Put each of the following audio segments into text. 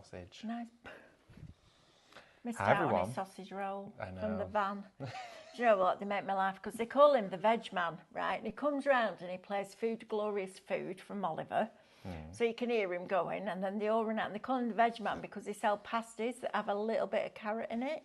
sausage. Nice. Missed Hi, out on everyone. his sausage roll I know. from the van. Do you know what? They make my life, because they call him the veg man, right? And he comes round and he plays Food, Glorious Food from Oliver. So you can hear him going, and then they all run out and they call him the veg man because they sell pasties that have a little bit of carrot in it.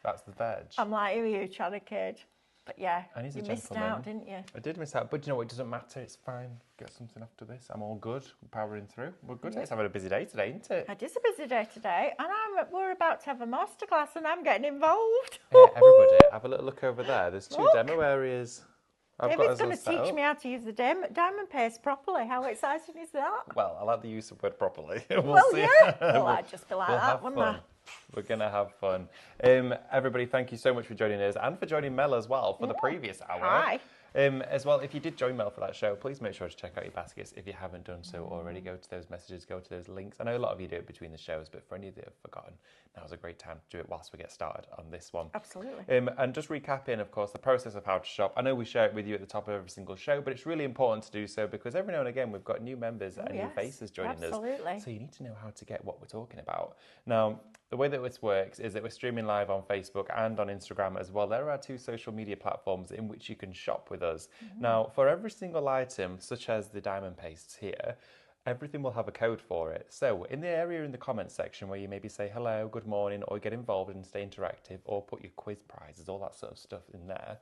That's the veg. I'm like, who are you trying to kid? But yeah, And he's a you missed gentleman. out, didn't you? I did miss out, but you know what? It doesn't matter. It's fine. Get something after this. I'm all good. We're powering through. We're good. Yeah. It's having a busy day today, isn't it? It is a busy day today, and we're about to have a masterclass, and I'm getting involved. Yeah, everybody, have a little look over there. There's 2 Look. demo areas. David's going to teach me how to use the diamond paste properly. How exciting is that? Well, I like the use of word properly. We'll see. Yeah. Well, I'd just be like We'll that, have wouldn't fun. I? We're going to have fun. Everybody, thank you so much for joining us and for joining Mel as well for the previous hour. Hi. As well, if you did join Mel for that show, please make sure to check out your baskets. If you haven't done so already, go to those messages, go to those links. I know a lot of you do it between the shows, but for any of you that have forgotten, now's a great time to do it whilst we get started on this one. Absolutely. And just recapping, of course, the process of how to shop. I know we share it with you at the top of every single show, but it's really important to do so because every now and again we've got new members and new faces joining us. So you need to know how to get what we're talking about. Now, the way that this works is that we're streaming live on Facebook and on Instagram as well. There are 2 social media platforms in which you can shop with us. Now, for every single item, such as the diamond pastes here, everything will have a code for it. So in the area in the comments section where you maybe say hello, good morning, or get involved and stay interactive, or put your quiz prizes, all that sort of stuff in there,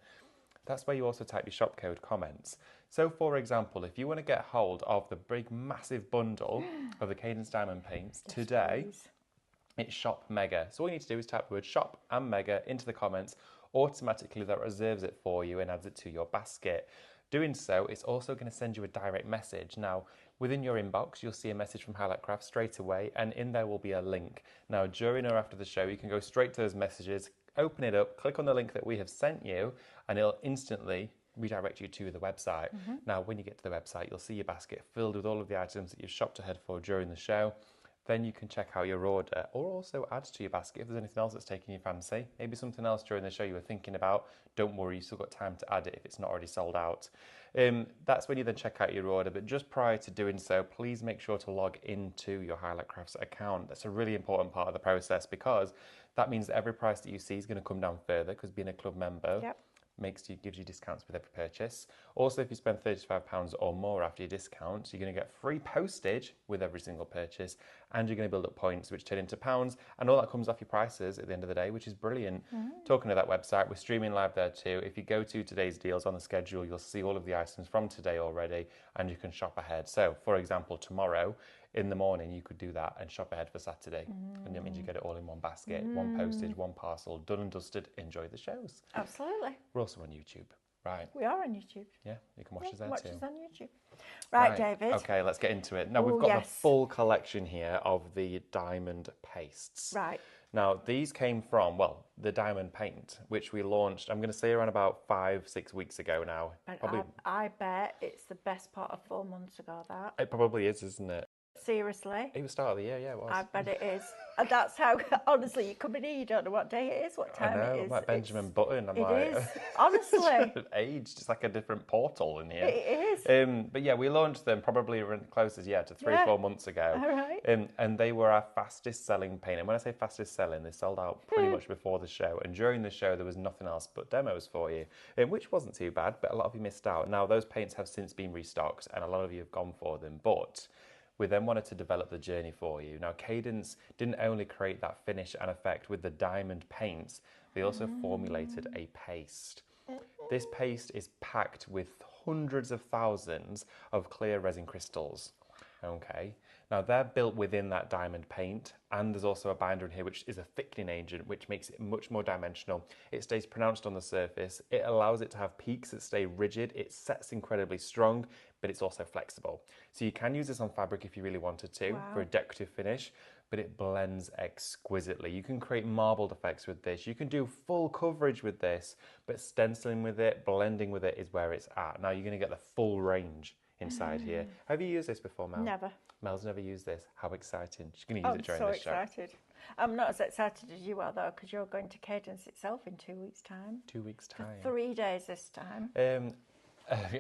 that's where you also type your shop code comments. So for example, if you want to get hold of the big massive bundle of the Cadence diamond paints today, it's shop mega. So all you need to do is type the word shop and mega into the comments. Automatically that reserves it for you and adds it to your basket. Doing so, it's also going to send you a direct message. Now, within your inbox, you'll see a message from Highlight Craft straight away, and in there will be a link. Now, during or after the show, you can go straight to those messages, open it up, click on the link that we have sent you, and it'll instantly redirect you to the website. Now, when you get to the website, you'll see your basket filled with all of the items that you've shopped ahead for during the show. Then you can check out your order or also add to your basket if there's anything else that's taking your fancy. Maybe something else during the show you were thinking about. Don't worry, you've still got time to add it if it's not already sold out. That's when you then check out your order. But just prior to doing so, please make sure to log into your Highlight Crafts account. That's a really important part of the process because that means that every price that you see is going to come down further because being a club member gives you discounts with every purchase. Also, if you spend £35 or more after your discount, you're going to get free postage with every single purchase, and you're going to build up points which turn into pounds, and all that comes off your prices at the end of the day, which is brilliant. Talking of that website, we're streaming live there too. If you go to today's deals on the schedule, you'll see all of the items from today already, and you can shop ahead. So, for example, tomorrow in the morning, you could do that and shop ahead for Saturday. And that means you get it all in one basket, one postage, one parcel, done and dusted. Enjoy the shows. Absolutely. We're also on YouTube, right? We are on YouTube. Yeah, you can watch us there watch too. us on YouTube. Right, David. Okay, let's get into it. Now, we've got the full collection here of the diamond pastes. Right. Now, these came from, well, the diamond paint, which we launched, I'm going to say around about 5-6 weeks ago now. But I bet it's the best part of 4 months ago, that. It probably is, isn't it? Seriously. It was start of the year, yeah, it was. I bet it is. And that's how, honestly, you come in here, you don't know what day it is, what time I know, it is. I'm like Benjamin Button. It is, honestly. Aged, it's like a different portal in here. It is. But yeah, we launched them probably close as, to 3-4 months ago. All right. And they were our fastest selling paint. And when I say fastest selling, they sold out pretty much before the show. And during the show, there was nothing else but demos for you, which wasn't too bad, but a lot of you missed out. Now, those paints have since been restocked, and a lot of you have gone for them, but we then wanted to develop the journey for you. Now, Cadence didn't only create that finish and effect with the diamond paints, they also formulated a paste. This paste is packed with hundreds of thousands of clear resin crystals. Okay, now they're built within that diamond paint, and there's also a binder in here which is a thickening agent which makes it much more dimensional. It stays pronounced on the surface, it allows it to have peaks that stay rigid, it sets incredibly strong, but it's also flexible. So you can use this on fabric if you really wanted to for a decorative finish, but it blends exquisitely. You can create marbled effects with this, you can do full coverage with this, but stenciling with it, blending with it is where it's at. Now you're going to get the full range inside here. Have you used this before, Mel? Never. Mel's never used this. How exciting. She's going to use it during this show. I'm so excited. I'm not as excited as you are, though, because you're going to Cadence itself in 2 weeks' time. 2 weeks' time. For 3 days this time.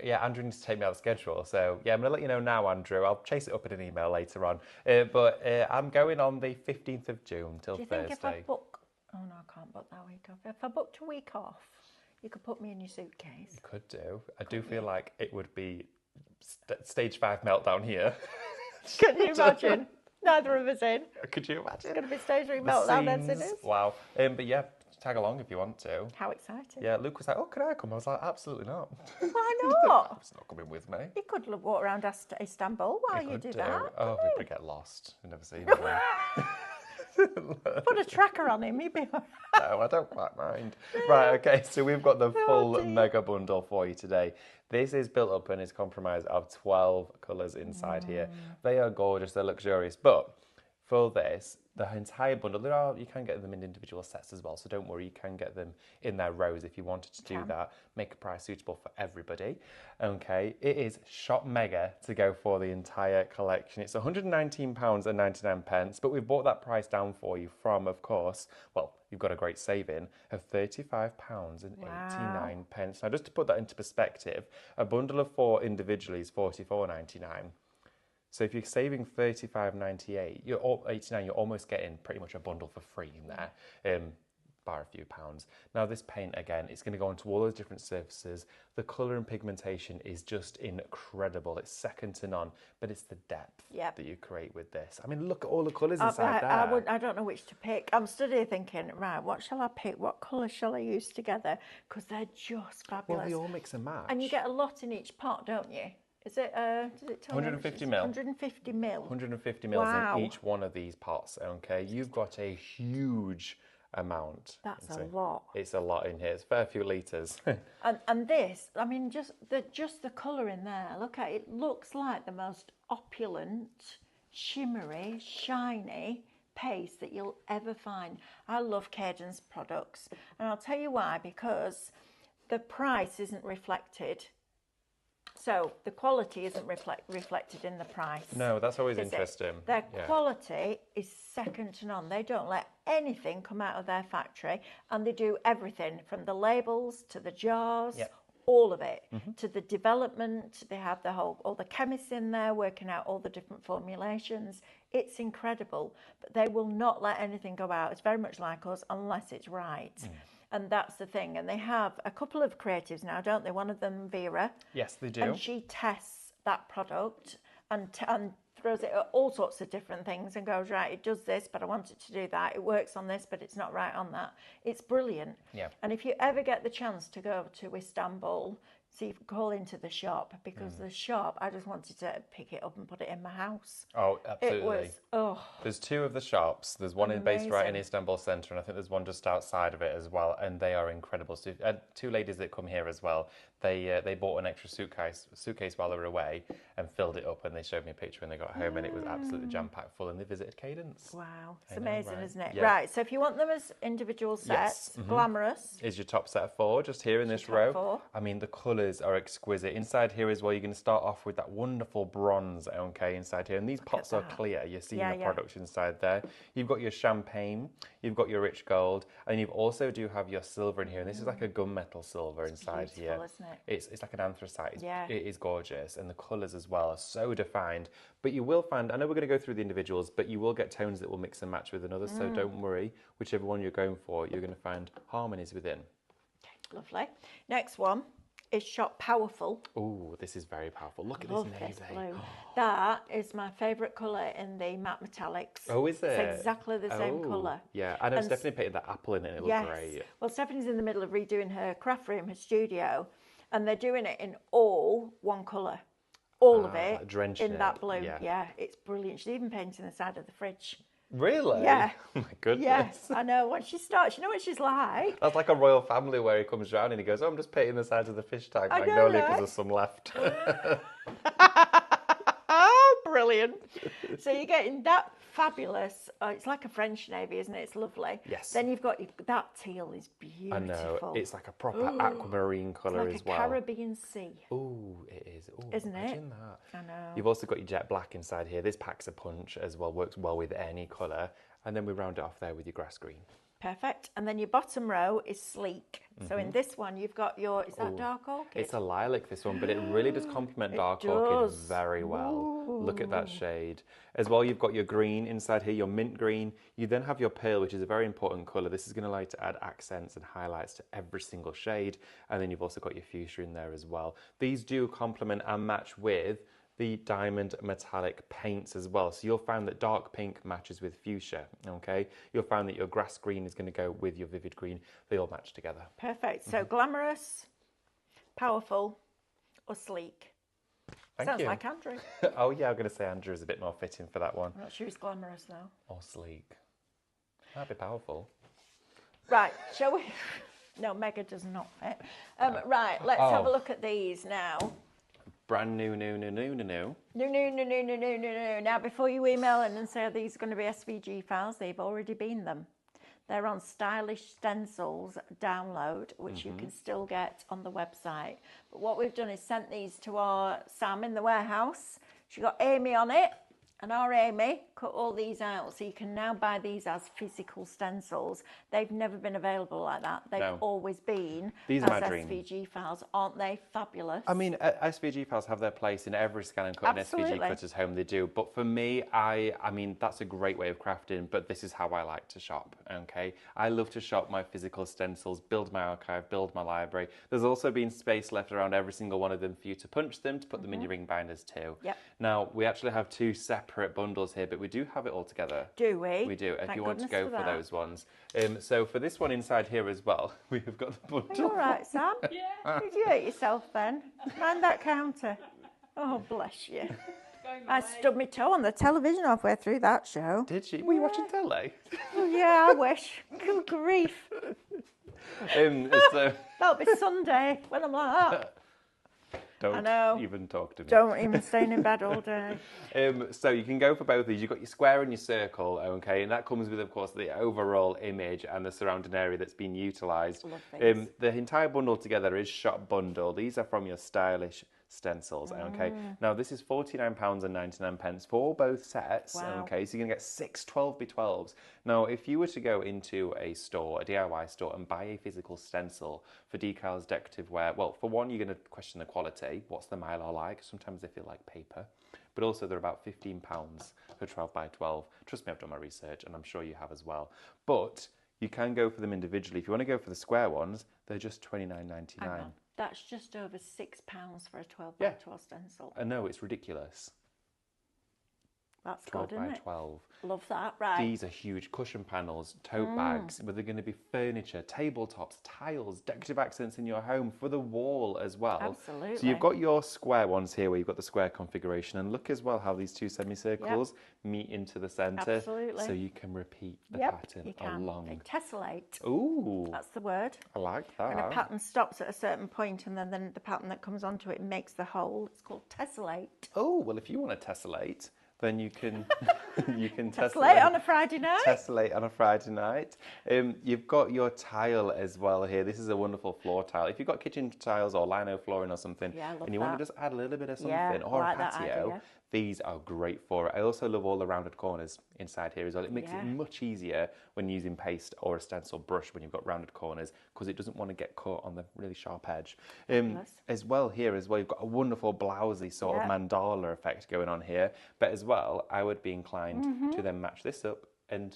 Yeah, Andrew needs to take me out of the schedule. So, yeah, I'm going to let you know now, Andrew. I'll chase it up in an email later on. But I'm going on the 15th of June till Thursday. Do you think if I book... Oh, no, I can't book that week off. If I booked a week off, you could put me in your suitcase. You could do. I do feel like it would be stage 5 meltdown here. Can you imagine? Neither of us in. Could you imagine? It's going to be stage 3 meltdown, then, isn't it? Wow. But yeah, tag along if you want to. How exciting. Yeah, Luke was like, oh, can I come? I was like, absolutely not. Why not? He's not coming with me. You could walk around Istanbul while you do that. Oh, we could get lost. We've never seen him. Put a tracker on him, you'd be all right. No, I don't quite mind. Right, okay, so we've got the full mega bundle for you today. This is built up and is comprised of 12 colours inside here. They are gorgeous, they're luxurious, but for this, the entire bundle, you can get them in individual sets as well, so don't worry, you can get them in their rows if you wanted to do that. Make a price suitable for everybody. Okay, it is shop mega to go for the entire collection. It's £119.99, but we've brought that price down for you from, of course, well, you've got a great saving of £35.89. Now, just to put that into perspective, a bundle of 4 individually is £44.99. So if you're saving $35.98, you're $89, you're almost getting pretty much a bundle for free in there, bar a few pounds. Now this paint, again, it's going to go onto all those different surfaces. The colour and pigmentation is just incredible. It's second to none, but it's the depth that you create with this. I mean, look at all the colours inside there. I don't know which to pick. I'm stood here thinking, right, what shall I pick? What colour shall I use together? Because they're just fabulous. Well, they all mix and match. And you get a lot in each pot, don't you? Is it, does it tell 150 mil. 150 mil. 150 mils in each one of these pots, okay? You've got a huge amount. That's a lot. It's a lot in here. It's a fair few litres. and this, I mean, just the colour in there, look at it. It looks like the most opulent, shimmery, shiny paste that you'll ever find. I love Cadence products. And I'll tell you why, because the price isn't reflected. So the quality isn't reflected in the price. No, that's always interesting. Their quality is second to none. They don't let anything come out of their factory, and they do everything from the labels to the jars, all of it, to the development. They have all the chemists in there working out all the different formulations. It's incredible, but they will not let anything go out. It's very much like us, unless it's right. And that's the thing. And they have a couple of creatives now, don't they? One of them, Vera. Yes, they do. And she tests that product and throws it at all sorts of different things and goes, right, it does this, but I want it to do that. It works on this, but it's not right on that. It's brilliant. Yeah. And if you ever get the chance to go to Istanbul, see, call into the shop, because the shop, I just wanted to pick it up and put it in my house. Oh, absolutely. It was, There's 2 of the shops. There's one based right in Istanbul centre, and I think there's one just outside of it as well, and they are incredible. So, 2 ladies that come here as well, they bought an extra suitcase while they were away and filled it up, and they showed me a picture when they got home, and it was absolutely jam-packed full, and they visited Cadence. Wow, it's amazing, isn't it? Yeah. Right, so if you want them as individual sets, glamorous. Is your top set of 4, just here in this row. 4. I mean, the colours are exquisite. Inside here as well, you're going to start off with that wonderful bronze, okay, inside here. And these pots are clear. You're seeing the products inside there. You've got your champagne, you've got your rich gold, and you also do have your silver in here. And this is like a gunmetal silver inside here. Isn't it? It's like an anthracite. It is gorgeous. And the colours as well are so defined. But you will find, I know we're going to go through the individuals, but you will get tones that will mix and match with another. So don't worry, whichever one you're going for, you're going to find harmonies within. Okay, lovely. Next one is Shop Powerful. Oh, this is very powerful. Look at this navy. Blue. That is my favourite colour in the matte metallics. Oh, is it? It's exactly the same colour. Yeah, I know Stephanie painted that apple in it and it looked great. Well, Stephanie's in the middle of redoing her craft room, her studio, and they're doing it in all one colour. All of it in that blue. Yeah, it's brilliant. She's even painting the side of the fridge. Really? Yeah. Oh my goodness. Yes, I know. Once she starts, you know what she's like. That's like a royal family where he comes round and he goes, oh, I'm just painting the sides of the fish tank. Magnolia, because there's some left. Oh, brilliant. So you're getting that fabulous, it's like a French navy, isn't it? It's lovely. Yes. Then you've got, that teal is beautiful. I know, it's like a proper aquamarine colour as well. Like a Caribbean sea. Oh, it is. Ooh, isn't it? Imagine that. I know. You've also got your jet black inside here. This packs a punch as well, works well with any colour. And then we round it off there with your grass green. Perfect. And then your bottom row is sleek. So in this one, you've got your, is that dark orchid? It's a lilac, this one, but it really does complement dark orchid very well. Ooh. Look at that shade. As well, you've got your green inside here, your mint green. You then have your pearl, which is a very important colour. This is going to allow you to add accents and highlights to every single shade. And then you've also got your fuchsia in there as well. These do complement and match with the diamond metallic paints as well. So you'll find that dark pink matches with fuchsia, okay? You'll find that your grass green is going to go with your vivid green. They all match together. Perfect. So glamorous, powerful, or sleek? Sounds like Andrew. Oh yeah, I'm going to say Andrew is a bit more fitting for that one. I'm not sure he's glamorous though. Or sleek. That'd be powerful. Right, shall we? No, Mega does not fit. Right, let's have a look at these now. Brand new. No. Now, before you email in and say these are going to be SVG files, they've already been them. They're on Stylish Stencils download, which you can still get on the website. But what we've done is sent these to our Sam in the warehouse. She got Amy on it, and our Amy cut all these out. So you can now buy these as physical stencils. They've never been available like that. They've always been as SVG files. Aren't they fabulous? I mean, SVG files have their place in every scan and cut and SVG cutter's home. They do. But for me, I mean, that's a great way of crafting, but this is how I like to shop, okay? I love to shop my physical stencils, build my archive, build my library. There's also been space left around every single one of them for you to punch them, to put them in your ring binders too. Yep. Now, we actually have two separate bundles here, but we do have it all together. Do we? We do, if you want to go for those ones. So for this one inside here as well, we have got the bundle. Are you all right, Sam? Yeah. Did you hurt yourself then? Mind that counter. Oh, bless you. I stubbed my toe on the television halfway through that show. Did you? Were you watching telly? Oh, yeah, I wish. Good grief. That'll be Sunday when I'm like that. Don't even talk to me. Don't even stay in bed all day. So you can go for both of these. You've got your square and your circle, okay? And that comes with, of course, the overall image and the surrounding area that's been utilised. The entire bundle together is shop bundle. These are from your Stylish Stencils, okay? Now, this is £49.99 for both sets, okay? So you're going to get 6 12x12s. Now, if you were to go into a store, a DIY store, and buy a physical stencil for decals, decorative wear, well, for one, you're going to question the quality. What's the mylar like? Sometimes they feel like paper. But also, they're about £15 for 12x12. Trust me, I've done my research, and I'm sure you have as well. But you can go for them individually. If you want to go for the square ones, they're just £29.99. That's just over £6 for a 12x12 stencil. I know, it's ridiculous. That's good, isn't it? 12x12. Love that, right. These are huge cushion panels, tote bags, but they're going to be furniture, tabletops, tiles, decorative accents in your home for the wall as well. Absolutely. So you've got your square ones here where you've got the square configuration, and look as well how these two semicircles meet into the centre. Absolutely. So you can repeat the pattern along. They tessellate. Ooh. That's the word. I like that. When a pattern stops at a certain point and then the pattern that comes onto it makes the whole. It's called tessellate. Oh, well, if you want to tessellate, then you can tessellate on a Friday night. Tessellate on a Friday night. You've got your tile as well here. This is a wonderful floor tile. If you've got kitchen tiles or lino flooring or something, and you want to just add a little bit of something, or a patio, these are great for it. I also love all the rounded corners inside here as well. It makes it much easier when using paste or a stencil brush when you've got rounded corners, because it doesn't want to get caught on the really sharp edge. As well here as well, you've got a wonderful blousey sort of mandala effect going on here. But as well, I would be inclined to then match this up and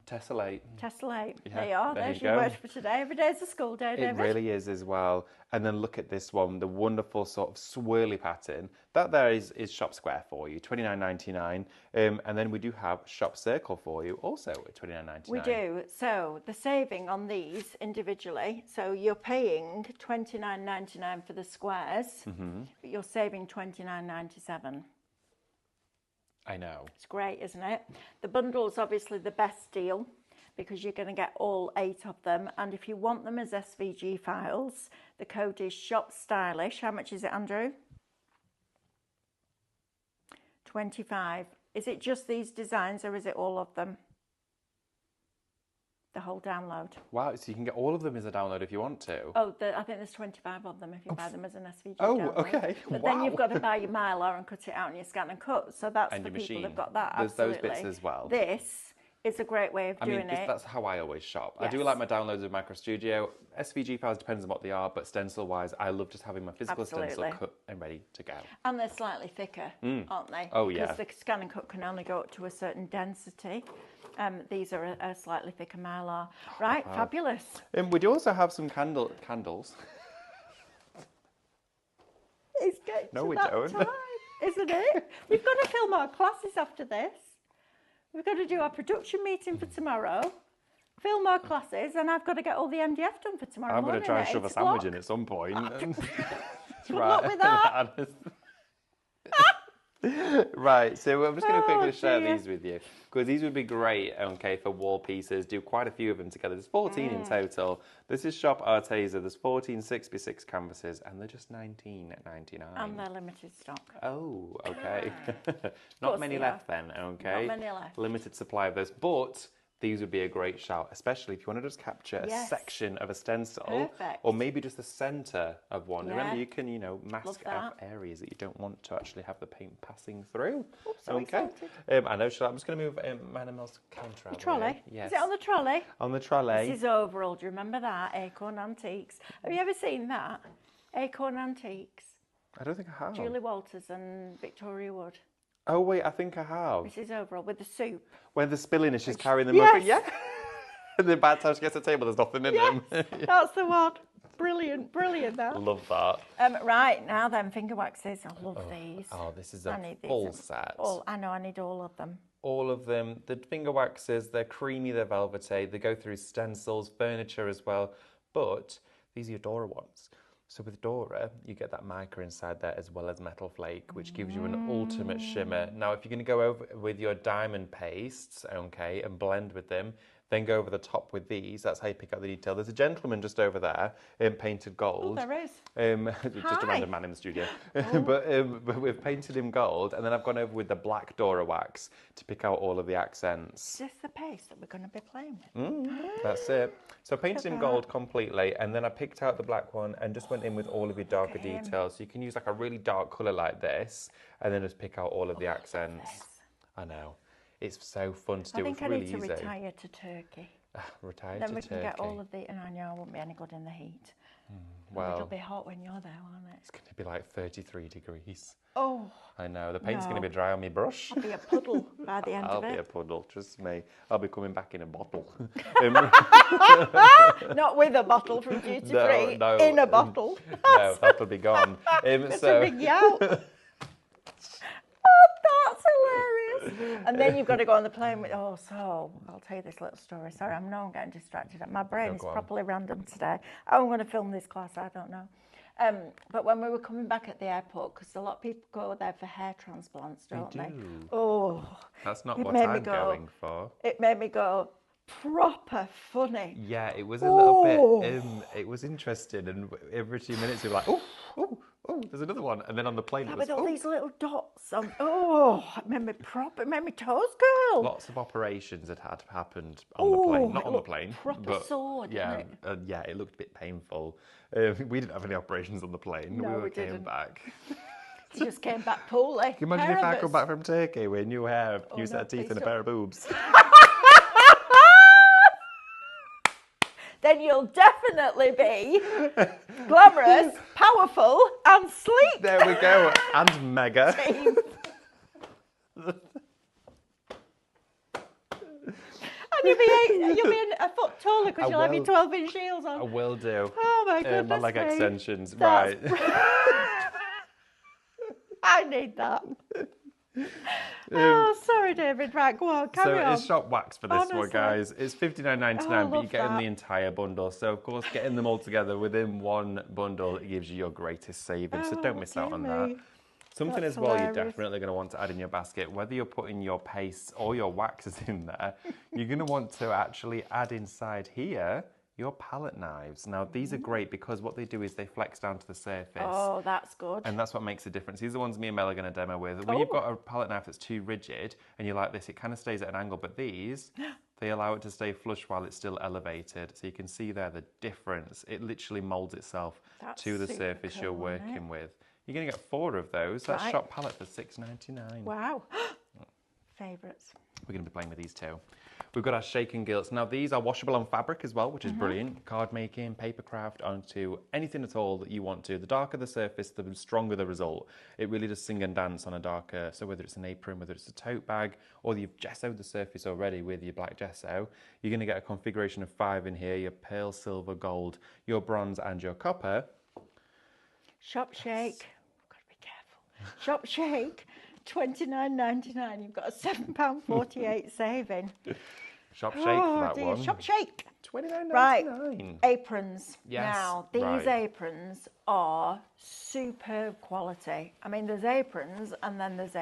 tessellate. Tessellate. Yeah, there you are. There's your word for today. Every day's a school day, David. It really is as well. And then look at this one, the wonderful sort of swirly pattern. That there is shop square for you, £29.99. And then we do have shop circle for you, also at £29.99. We do. So the saving on these individually, so you're paying £29.99 for the squares, but you're saving £29.97. I know. It's great, isn't it? The bundle's obviously the best deal because you're going to get all 8 of them. And if you want them as SVG files, the code is SHOPSTYLISH. How much is it, Andrew? 25. Is it just these designs or is it all of them? The whole download. Wow, so you can get all of them as a download if you want to. Oh, I think there's 25 of them if you buy them as an SVG download. Okay. But then you've got to buy your Mylar and cut it out and your scan and cut. So that's and for your people machine. that've got that. There's Absolutely. those bits as well. This It's a great way of doing it. That's how I always shop. Yes. I do like my downloads with Micro Studio. SVG files depends on what they are, but stencil-wise, I love just having my physical stencil cut and ready to go. And they're slightly thicker, aren't they? Oh, yeah. Because the scan and cut can only go up to a certain density. These are a slightly thicker Mylar. Right, wow. Fabulous. We do also have some candles. It's getting no, to we that don't. time, isn't it? We've got to film our classes after this. We've got to do our production meeting for tomorrow, film our classes, and I've got to get all the MDF done for tomorrow morning. I'm going to try and shove a sandwich in at some point. Good luck with that. Right, so I'm just going to quickly share these with you, because these would be great, okay, for wall pieces. Do quite a few of them together. There's 14 in total. This is Shop Arteza. There's 14 6x6 canvases, and they're just $19.99. And they're limited stock. Oh, okay. Not many left then, okay. Not many left. Limited supply of those, but these would be a great shout, especially if you want to just capture a section of a stencil. Perfect. Or maybe just the centre of one. Yeah. Remember, you can, mask out areas that you don't want to actually have the paint passing through. Oops, so excited. I know, I'm just going to move mine and Mel's counter out. The trolley? Yes. Is it on the trolley? On the trolley. This is overall. Do you remember that? Acorn Antiques. Have you ever seen that? Acorn Antiques. I don't think I have. Julie Walters and Victoria Wood. Oh, wait, I think I have. This is overall with the soup. When they're spilling and she's carrying them over. Yeah. And then by the time she gets to the table, there's nothing in them. That's the one. Brilliant, brilliant that. Love that. Right, now then, finger waxes. I love these. Oh, this is a full set. I know, I need all of them. All of them. The finger waxes, they're creamy, they're velvety. They go through stencils, furniture as well. But these are your Dora ones. So with Dora, you get that mica inside there as well as metal flake, which gives you an ultimate shimmer. Now, if you're going to go over with your diamond pastes, okay, and blend with them, then go over the top with these. That's how you pick out the detail. There's a gentleman just over there in painted gold. Oh, there is. Just a random man in the studio. But we've painted him gold, and then I've gone over with the black Dora wax to pick out all of the accents. Is this the paste that we're going to be playing with? That's it. So I painted him gold completely, and then I picked out the black one and just went in with all of your darker details. So you can use like a really dark colour like this, and then just pick out all of the accents. I know. It's so fun to do. I think I need to easy. retire to Turkey. Retire then to we Turkey. can get all of the... And I know I won't be any good in the heat. Well, it'll be hot when you're there, won't it? It's going to be like 33 degrees. Oh. I know. The paint's going to be dry on my brush. I'll be a puddle by the end of it. I'll be a puddle, trust me. I'll be coming back in a bottle. Not with a bottle from duty free. No. In a bottle. No, that'll be gone. To bring you out. That's hilarious. And then you've got to go on the plane with... Oh, so I'll tell you this little story. Sorry, I'm getting distracted. My brain is properly random today. I'm going to film this class, I don't know. But when we were coming back at the airport, because a lot of people go there for hair transplants, don't they? Oh. That's not what I'm going for. It made me go... proper funny. Yeah, it was a little bit, it was interesting, and every 2 minutes we were like, oh, there's another one, and then on the plane it was, with all these little dots on, it made me toes curl. Lots of operations had happened on the plane, not on the plane. Proper sword, yeah, didn't it? It looked a bit painful. We didn't have any operations on the plane. No, we didn't. Came back. You just came back poorly. Can you imagine if I come back from Turkey with new hair, new set of teeth and a pair of boobs? Then you'll definitely be glamorous, powerful, and sleek. There we go, and mega. And you'll be a foot taller because you'll have your 12-inch heels on. I will do. Oh my goodness my leg me. extensions, right. I need that. Sorry, David. Right, go on, carry on. So it's shop wax for this one, guys. It's $59.99, but you get in the entire bundle. So, of course, getting them all together within one bundle, it gives you your greatest savings. So don't miss out on that. Something as well you're definitely going to want to add in your basket, whether you're putting your pastes or your waxes in there, you're going to want to actually add inside here your palette knives. Now, these are great because what they do is they flex down to the surface. Oh, that's good. And that's what makes a difference. These are the ones me and Mel are going to demo with. When you've got a palette knife that's too rigid and you like this, it kind of stays at an angle, but these, they allow it to stay flush while it's still elevated. So you can see there the difference. It literally molds itself to the surface you're working with. You're going to get 4 of those. That's shop palette for $6.99. Wow. Favourites. We're going to be playing with these too. We've got our shaken gilts. Now these are washable on fabric as well, which is brilliant. Card making, paper craft, onto anything at all that you want to. The darker the surface, the stronger the result. It really does sing and dance on a darker, so whether it's an apron, whether it's a tote bag, or you've gessoed the surface already with your black gesso, you're going to get a configuration of 5 in here, your pearl, silver, gold, your bronze and your copper. Shop shake. I've got to be careful. Shop shake, $29.99. You've got a £7.48 saving. Shop shake for that one. Shop shake. $29.99. Right, aprons. Yes. Now, these aprons are superb quality. I mean, there's aprons and then there's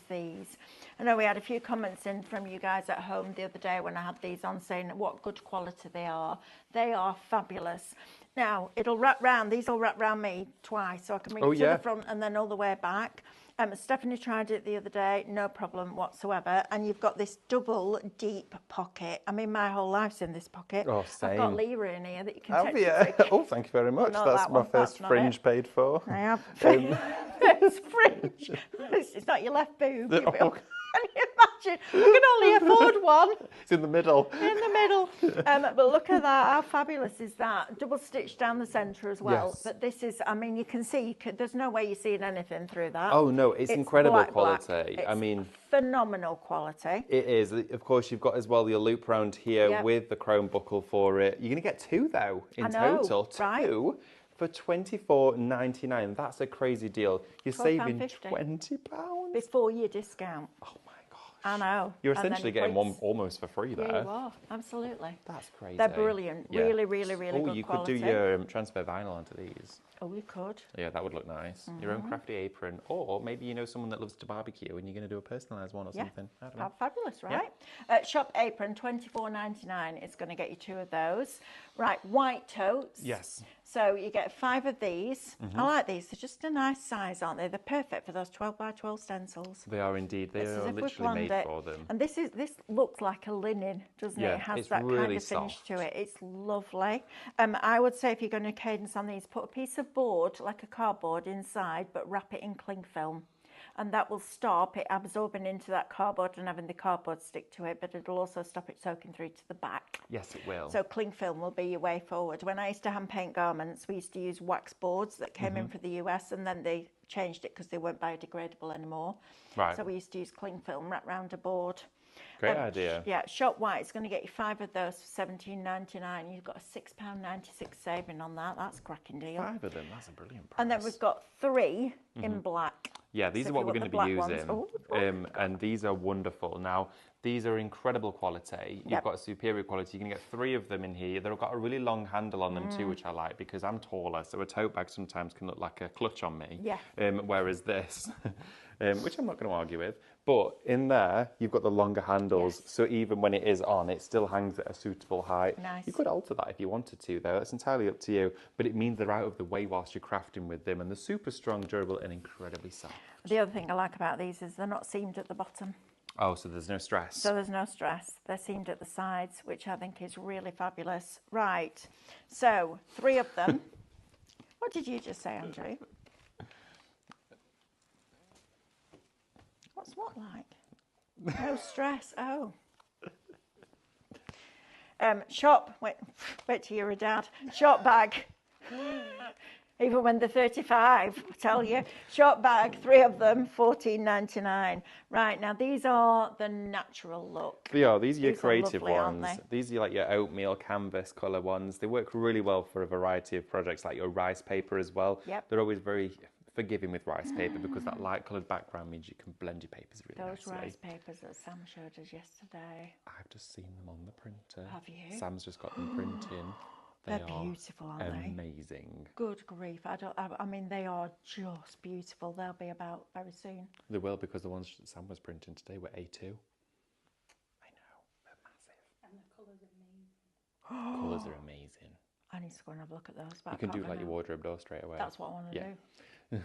these. I know we had a few comments in from you guys at home the other day when I had these on saying what good quality they are. They are fabulous. Now, it'll wrap round, these will wrap round me twice, so I can bring it to the front and then all the way back. Stephanie tried it the other day, no problem whatsoever. And you've got this double deep pocket. I mean, my whole life's in this pocket. Oh, same. I've got Lyra in here that you can take. Oh, thank you very much. Well, that's my first fringe paid for. I have. First fringe. It's not your left boob. Can you imagine? I can only afford one. It's in the middle. In the middle. But look at that. How fabulous is that? Double stitched down the centre as well. Yes. But this is, I mean, you can see, there's no way you're seeing anything through that. Oh, no, it's incredible black. quality. It's I mean, phenomenal quality. It is. Of course, you've got as well your loop round here with the chrome buckle for it. You're going to get 2, though, in total. 2. Right. For $24.99. That's a crazy deal. You're saving £20. Before your discount. Oh my gosh. I know. You're essentially getting one almost for free there. Yeah, you are. Absolutely. That's crazy. They're brilliant. Yeah. Really, really, really good quality. Oh, you could do your transfer vinyl onto these. Oh, you could. Yeah, that would look nice. Your own crafty apron. Or maybe you know someone that loves to barbecue and you're going to do a personalised one or something. I don't know. Fabulous, right? Yeah. Shop apron, $24.99. It's going to get you 2 of those. Right, white totes. Yes. So you get 5 of these. I like these. They're just a nice size, aren't they? They're perfect for those 12x12 stencils. They are indeed. They are literally made for them. And this looks like a linen, doesn't it? It has that really kind of finish to it. It's lovely. I would say if you're going to cadence on these, put a piece of board, like a cardboard, inside, but wrap it in cling film. And that will stop it absorbing into that cardboard and having the cardboard stick to it, but it'll also stop it soaking through to the back. Yes, it will. So cling film will be your way forward. When I used to hand paint garments, we used to use wax boards that came in from the US, and then they changed it because they weren't biodegradable anymore. Right. So we used to use cling film wrapped around a board. Great idea. Yeah, Shop White is going to get you 5 of those for $17.99. You've got a £6.96 saving on that. That's a cracking deal. 5 of them, that's a brilliant price. And then we've got 3 in black. Yeah, these are what we're going to be using. And these are wonderful. Now, these are incredible quality. You've got a superior quality. You're going to get 3 of them in here. They've got a really long handle on them too, which I like because I'm taller, so a tote bag sometimes can look like a clutch on me. Yeah. Whereas this, which I'm not going to argue with, but in there, you've got the longer handles, so even when it is on, it still hangs at a suitable height. Nice. You could alter that if you wanted to, though. It's entirely up to you, but it means they're out of the way whilst you're crafting with them, and they're super strong, durable, and incredibly soft. The other thing I like about these is they're not seamed at the bottom. Oh, so there's no stress. So there's no stress. They're seamed at the sides, which I think is really fabulous. Right, so 3 of them. What did you just say, Andrew? What's what like? No stress. Oh. Shop. Wait till you're a dad. Shop bag. Even when they're 35, I tell you. Shop bag, 3 of them, $14.99. Right, now these are the natural look. They are. These are your creative ones. These are like your oatmeal canvas colour ones. They work really well for a variety of projects, like your rice paper as well. Yep. They're always very forgiving with rice paper because that light coloured background means you can blend your papers really nicely. Those rice papers that Sam showed us yesterday. I've just seen them on the printer. Have you? Sam's just got them printing. They're beautiful, aren't they? Amazing. Good grief. I mean, they are just beautiful. They'll be about very soon. They will, because the ones that Sam was printing today were A2. I know. They're massive. And the colours are amazing. Colours are amazing. I need to go and have a look at those. You can do like your wardrobe door straight away. That's what I want to do.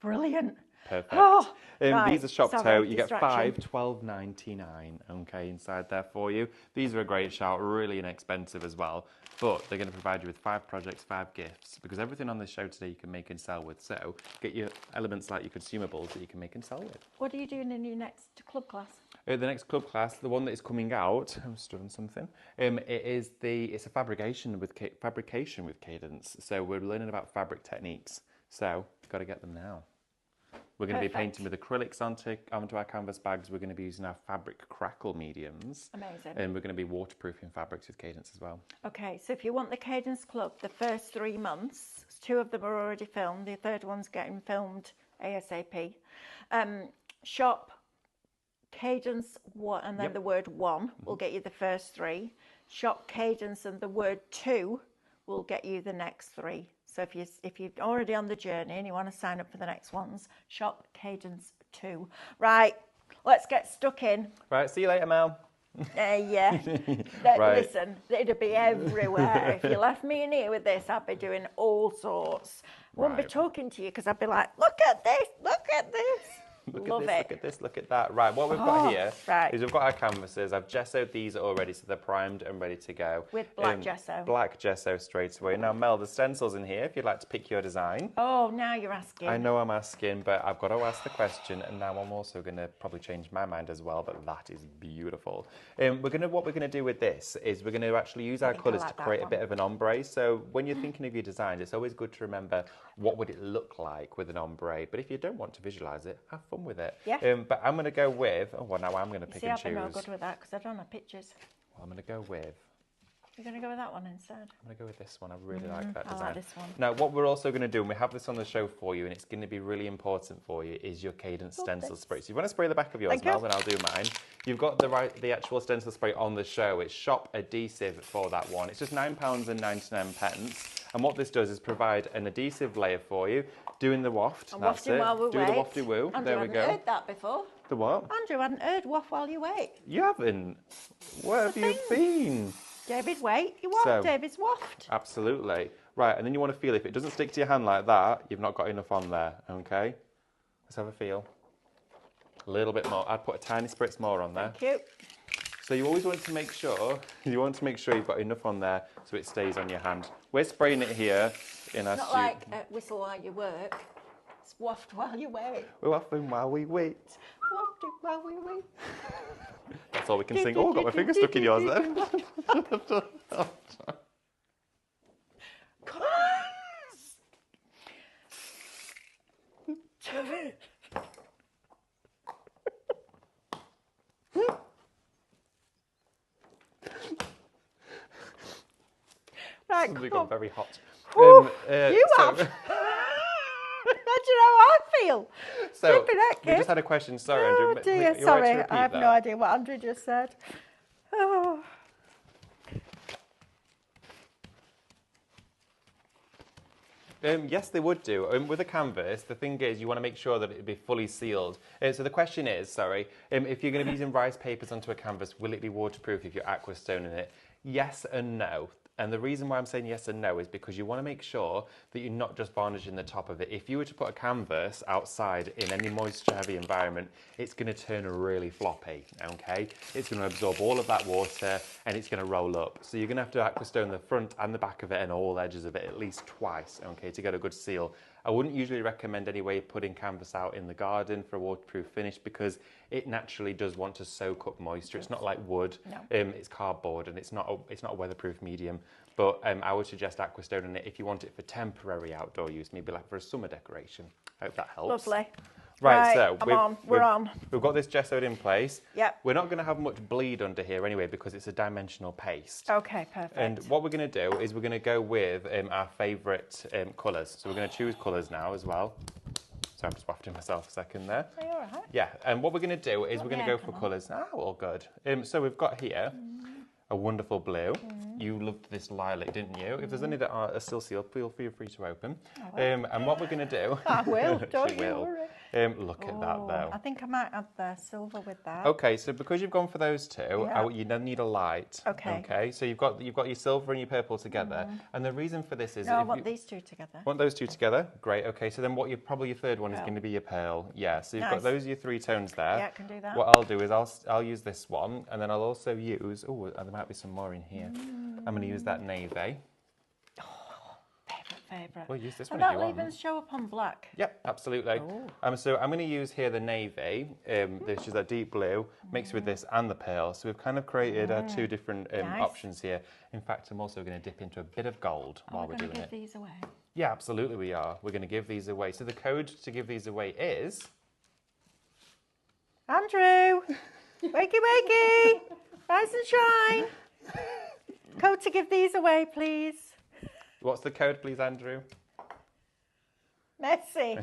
Brilliant. Perfect. Oh, these are shop toe. You get 5, $12.99. Okay, inside there for you. These are a great shout, really inexpensive as well. But they're going to provide you with 5 projects, 5 gifts, because everything on this show today you can make and sell with. So get your elements like your consumables that you can make and sell with. What are you doing in your next club class? The next club class, the one that is coming out, I'm studying something. It's a fabrication with Cadence. So we're learning about fabric techniques. So got to get them now. We're going to be painting with acrylics onto our canvas bags. We're going to be using our fabric crackle mediums. Amazing. And we're going to be waterproofing fabrics with Cadence as well. Okay, so if you want the Cadence Club, the first 3 months, 2 of them are already filmed. The third one's getting filmed ASAP. Shop Cadence and then the word 1 will get you the first 3. Shop Cadence and the word 2 will get you the next 3. So if you're already on the journey and you want to sign up for the next ones, shop Cadence 2. Right, let's get stuck in. Right, see you later, Mel. Yeah. Right. Listen, it'd be everywhere. If you left me in here with this, I'd be doing all sorts. I wouldn't be talking to you because I'd be like, look at this, look at this. Look at this, look at that. Right, what we've got here is we've got our canvases. I've gessoed these already, so they're primed and ready to go. With black gesso. Black gesso straight away. Now, Mel, there's stencils in here if you'd like to pick your design. Oh, now you're asking. I know I'm asking, but I've got to ask the question, and now I'm also going to probably change my mind as well, but that is beautiful. What we're going to do with this is we're going to actually use our colours to create a bit of an ombre. So when you're thinking of your designs, it's always good to remember what would it look like with an ombre. But if you don't want to visualise it, have fun with it. Yeah. But I'm going to go with, now I'm going to pick and choose. I've been no good with that because I don't have pictures. Well, I'm going to go with... You're going to go with that one instead? I'm going to go with this one. I really like that design. I like this one. Now, what we're also going to do, and we have this on the show for you, and it's going to be really important for you, is your Cadence stencil spray. So you want to spray the back of yours, Mel, then I'll do mine. You've got the actual stencil spray on the show. It's shop adhesive for that one. It's just £9.99. And what this does is provide an adhesive layer for you, doing the waft. And wafting while we wait. Do the wafty woo. Andrew, there we go. I've heard that before. The what? Andrew hadn't heard waft while you wait. You haven't? Where have you been? David, wait. You want David's waft. Absolutely. Right, and then you want to feel if it doesn't stick to your hand like that, you've not got enough on there, okay? Let's have a feel. A little bit more. I'd put a tiny spritz more on there. Thank you. So you always want to make sure, you've got enough on there so it stays on your hand. We're spraying it here in our Not like whistle while you work. It's waft while you wait. We're wafting while we wait. Wafting while we wait. That's all we can sing. Oh, got my finger stuck in yours then. Right, something got very hot. You have. Imagine how I feel. So, we just had a question. Sorry, Andrew. Oh dear, sorry. I have no idea what Andrew just said. Oh. Yes, they would do. With a canvas, the thing is you want to make sure that it be fully sealed. So the question is, if you're going to be using rice papers onto a canvas, will it be waterproof if you're aqua stoning it? Yes and no. And the reason why I'm saying yes and no is because you want to make sure that you're not just varnishing the top of it. If you were to put a canvas outside in any moisture-heavy environment, it's going to turn really floppy, okay? It's going to absorb all of that water and it's going to roll up. So you're going to have to aquastone the front and the back of it and all edges of it at least twice, okay, to get a good seal. I wouldn't usually recommend anyway putting canvas out in the garden for a waterproof finish because it naturally does want to soak up moisture. It's not like wood, it's cardboard and it's not a weatherproof medium. But I would suggest aquastoning it if you want it for temporary outdoor use, maybe like for a summer decoration. I hope that helps. Lovely. Right, so we're on. We've got this gessoed in place. Yep. We're not going to have much bleed under here anyway because it's a dimensional paste. Okay, perfect. And what we're going to do is we're going to go with our favourite colours. So we're going to choose colours now as well. So I'm just wafting myself a second there. Are you all right? Yeah, and what we're going to do is we're going to go for colours. All good. So we've got here a wonderful blue. You loved this lilac, didn't you? If there's any that are still sealed, feel free to open. And what we're going to do... I will, don't you worry. Look at that though. I think I might add the silver with that. Okay, so because you've gone for those two, you then need a light. Okay. So you've got your silver and your purple together, and the reason for this is I want these two together. Want those two together? Great. Okay, so then probably your third one is going to be your pearl. Yeah. So you've got those your 3 tones there. Yeah, I can do that. What I'll do is I'll use this one, and then I'll also use. Oh, there might be some more in here. I'm going to use that navy. favourite. We'll use this and one if you that'll want. even show up on black. Yep, absolutely. So I'm going to use here the navy, which is a deep blue, mixed with this and the pearl. So we've kind of created two different options here. In fact, I'm also going to dip into a bit of gold while we're doing it. Give these away? Yeah, absolutely we are. We're going to give these away. So the code to give these away is... Andrew! Wakey, wakey! Rise and shine! Code to give these away, please. What's the code, please, Andrew? Messy.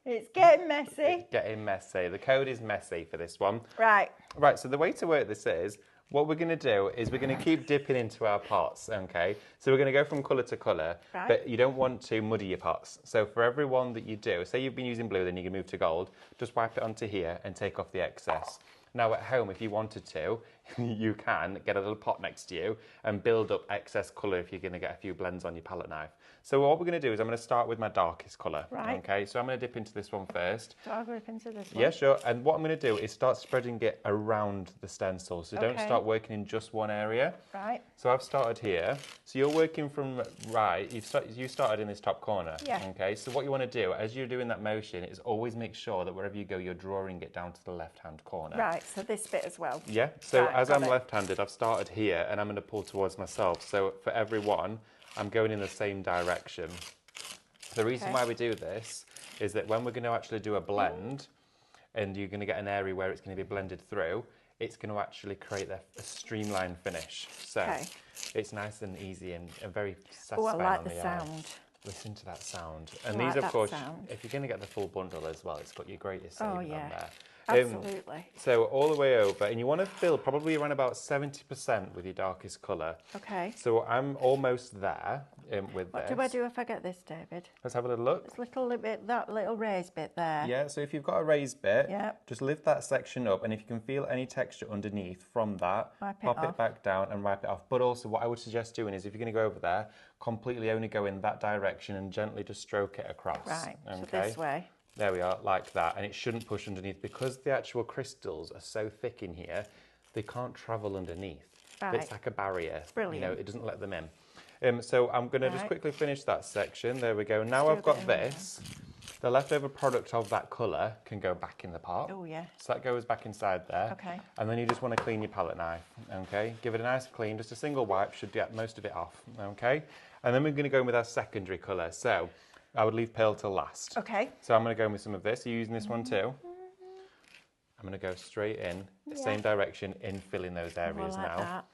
It's getting messy. It's getting messy. The code is messy for this one. Right. Right, so the way to work this is, what we're going to do is we're going to keep dipping into our pots, okay? So we're going to go from colour to colour, but you don't want to muddy your pots. So for every one that you do, say you've been using blue, then you can move to gold, just wipe it onto here and take off the excess. Now at home, if you wanted to, you can get a little pot next to you and build up excess colour if you're going to get a few blends on your palette knife. So what we're going to do is I'm going to start with my darkest colour. Right. Okay, so I'm going to dip into this one first. So I'll dip into this one? Yeah, sure. And what I'm going to do is start spreading it around the stencil. So don't start working in just one area. Right. So I've started here. So you're working from right. You started in this top corner. Yeah. Okay. So what you want to do as you're doing that motion is always make sure that wherever you go, you're drawing it down to the left-hand corner. Right. So this bit as well. Yeah. So right, as I'm left-handed, I've started here and I'm going to pull towards myself. So for every one, I'm going in the same direction. The reason why we do this is that when we're going to actually do a blend and you're going to get an area where it's going to be blended through, it's going to actually create a streamlined finish. So it's nice and easy and very satisfying. Oh, I like the sound. Listen to that sound. And these, of course, if you're going to get the full bundle as well, it's got your greatest saving on there. Absolutely. So all the way over, and you want to fill probably around about 70% with your darkest colour. Okay. So I'm almost there with this. What do I do if I get this, David? Let's have a little look. This little bit, that little raised bit there. Yeah, so if you've got a raised bit, just lift that section up, and if you can feel any texture underneath from that, pop it back down and wipe it off. But also what I would suggest doing is if you're going to go over there, completely only go in that direction and gently just stroke it across. Right, okay? so this way. There we are, like that, and it shouldn't push underneath because the actual crystals are so thick in here, they can't travel underneath. Right. It's like a barrier. Brilliant. You know, it doesn't let them in. So I'm going to just quickly finish that section. There we go. Now I've got this. The leftover product of that colour can go back in the pot. Oh, yeah. So that goes back inside there. Okay. And then you just want to clean your palette knife, okay? Give it a nice clean, just a single wipe should get most of it off, okay? And then we're going to go in with our secondary colour. So I would leave pearl till last. Okay. So I'm going to go in with some of this. Are you using this one too? I'm going to go straight in, the same direction, in filling those areas like now. That.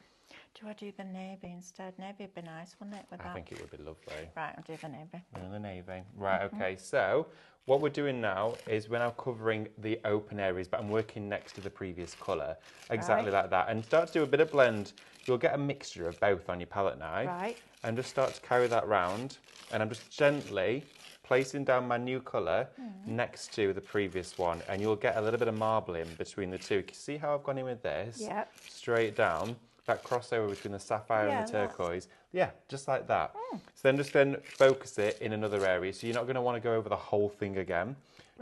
Do I do the navy instead? Navy would be nice, wouldn't it? With I that? think it would be lovely. Right, I'll do the navy. And the navy. Right, okay. So what we're doing now is we're now covering the open areas, but I'm working next to the previous colour. Exactly like that. And start to do a bit of blend. You'll get a mixture of both on your palette knife. Right. And just start to carry that round. And I'm just gently placing down my new colour next to the previous one. And you'll get a little bit of marbling between the two. See how I've gone in with this? Yep. Straight down. That crossover between the sapphire and the turquoise. Yeah, just like that. So then focus it in another area. So you're not going to want to go over the whole thing again.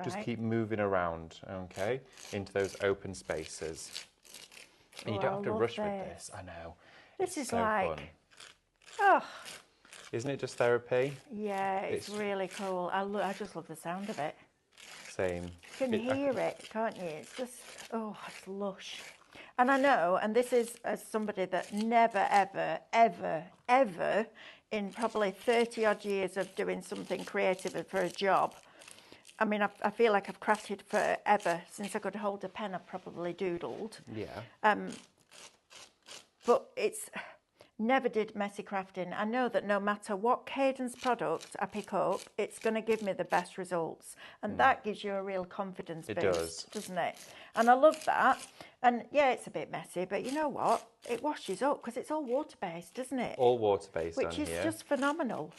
Just keep moving around, okay, into those open spaces. And you don't have to rush with this. I know. This is so like, fun. oh. Isn't it just therapy? Yeah, it's really cool. I just love the sound of it. Same. You can hear it, can't you? It's just, oh, it's lush. And I know, and this is as somebody that never, ever, ever, ever, in probably 30 odd years of doing something creative for a job, I mean, I feel like I've crafted forever. Since I could hold a pen, I've probably doodled. Yeah. But it's never did messy crafting. I know that no matter what Cadence product I pick up, it's going to give me the best results. And that gives you a real confidence boost, doesn't it? And I love that. And yeah, it's a bit messy, but you know what? It washes up because it's all water-based, isn't it? All water-based on here. Which is just phenomenal.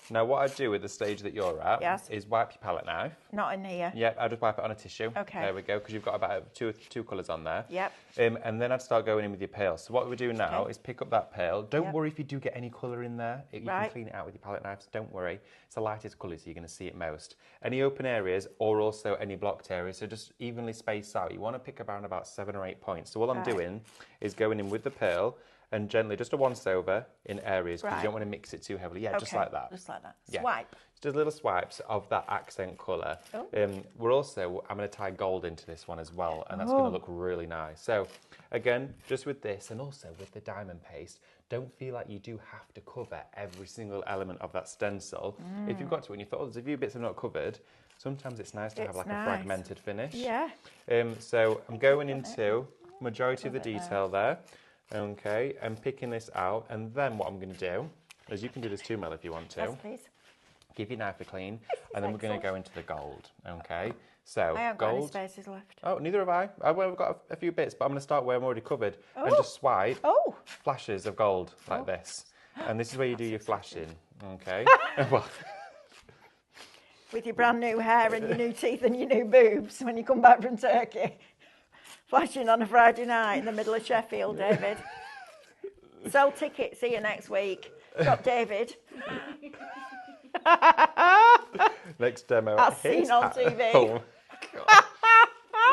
Now, what I do at the stage that you're at is wipe your palette knife. Not in here. Yep, I'll just wipe it on a tissue. Okay. There we go, because you've got about two colours on there. Yep. And then I'd start going in with your pail. So what we do now is pick up that pail. Don't worry if you do get any colour in there. You can clean it out with your palette knife, so don't worry. It's the lightest colour, so you're going to see it most. Any open areas or also any blocked areas, so just evenly spaced out. You want to pick around about 7 or 8 points. So all I'm doing is going in with the pail and gently, just a once over in areas because you don't want to mix it too heavily. Yeah, just like that. Just like that. Yeah. Swipe. Just little swipes of that accent colour. Oh. I'm going to tie gold into this one as well, and that's going to look really nice. So again, just with this and also with the diamond paste, don't feel like you do have to cover every single element of that stencil. If you've got to, and you thought, oh, there's a few bits I've not covered, sometimes it's nice to have like a fragmented finish. Yeah. So I'm going into majority of the detail there. Okay, I'm picking this out, and then what I'm going to do is, you can do this too, Mel, if you want to. Yes, please. Give your knife a clean, and then we're going to go into the gold. Okay, so I haven't got any spaces left. Oh, neither have I. I've got a few bits, but I'm going to start where I'm already covered and just swipe flashes of gold like this. And this is where you do your flashing. Okay. Well, with your brand new hair and your new teeth and your new boobs when you come back from Turkey. Flashing on a Friday night in the middle of Sheffield, David. Sell tickets. See you next week. Got David. Next demo. As seen on TV.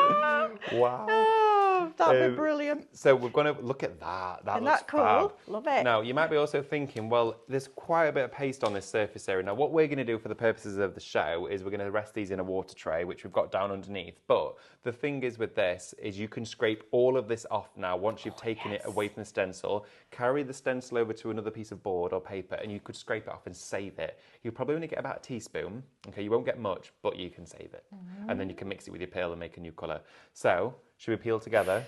Oh, wow. Oh, that'd be brilliant. So we're going to look at that. That Isn't looks that cool? fab. Love it. Now, you might be also thinking, well, there's quite a bit of paste on this surface area. Now, what we're going to do for the purposes of the show is we're going to rest these in a water tray, which we've got down underneath. But the thing is with this is you can scrape all of this off now once you've taken it away from the stencil. Carry the stencil over to another piece of board or paper, and you could scrape it off and save it. You'll probably only get about a teaspoon. Okay, you won't get much, but you can save it. And then you can mix it with your pearl and make a new colour. So, should we peel together?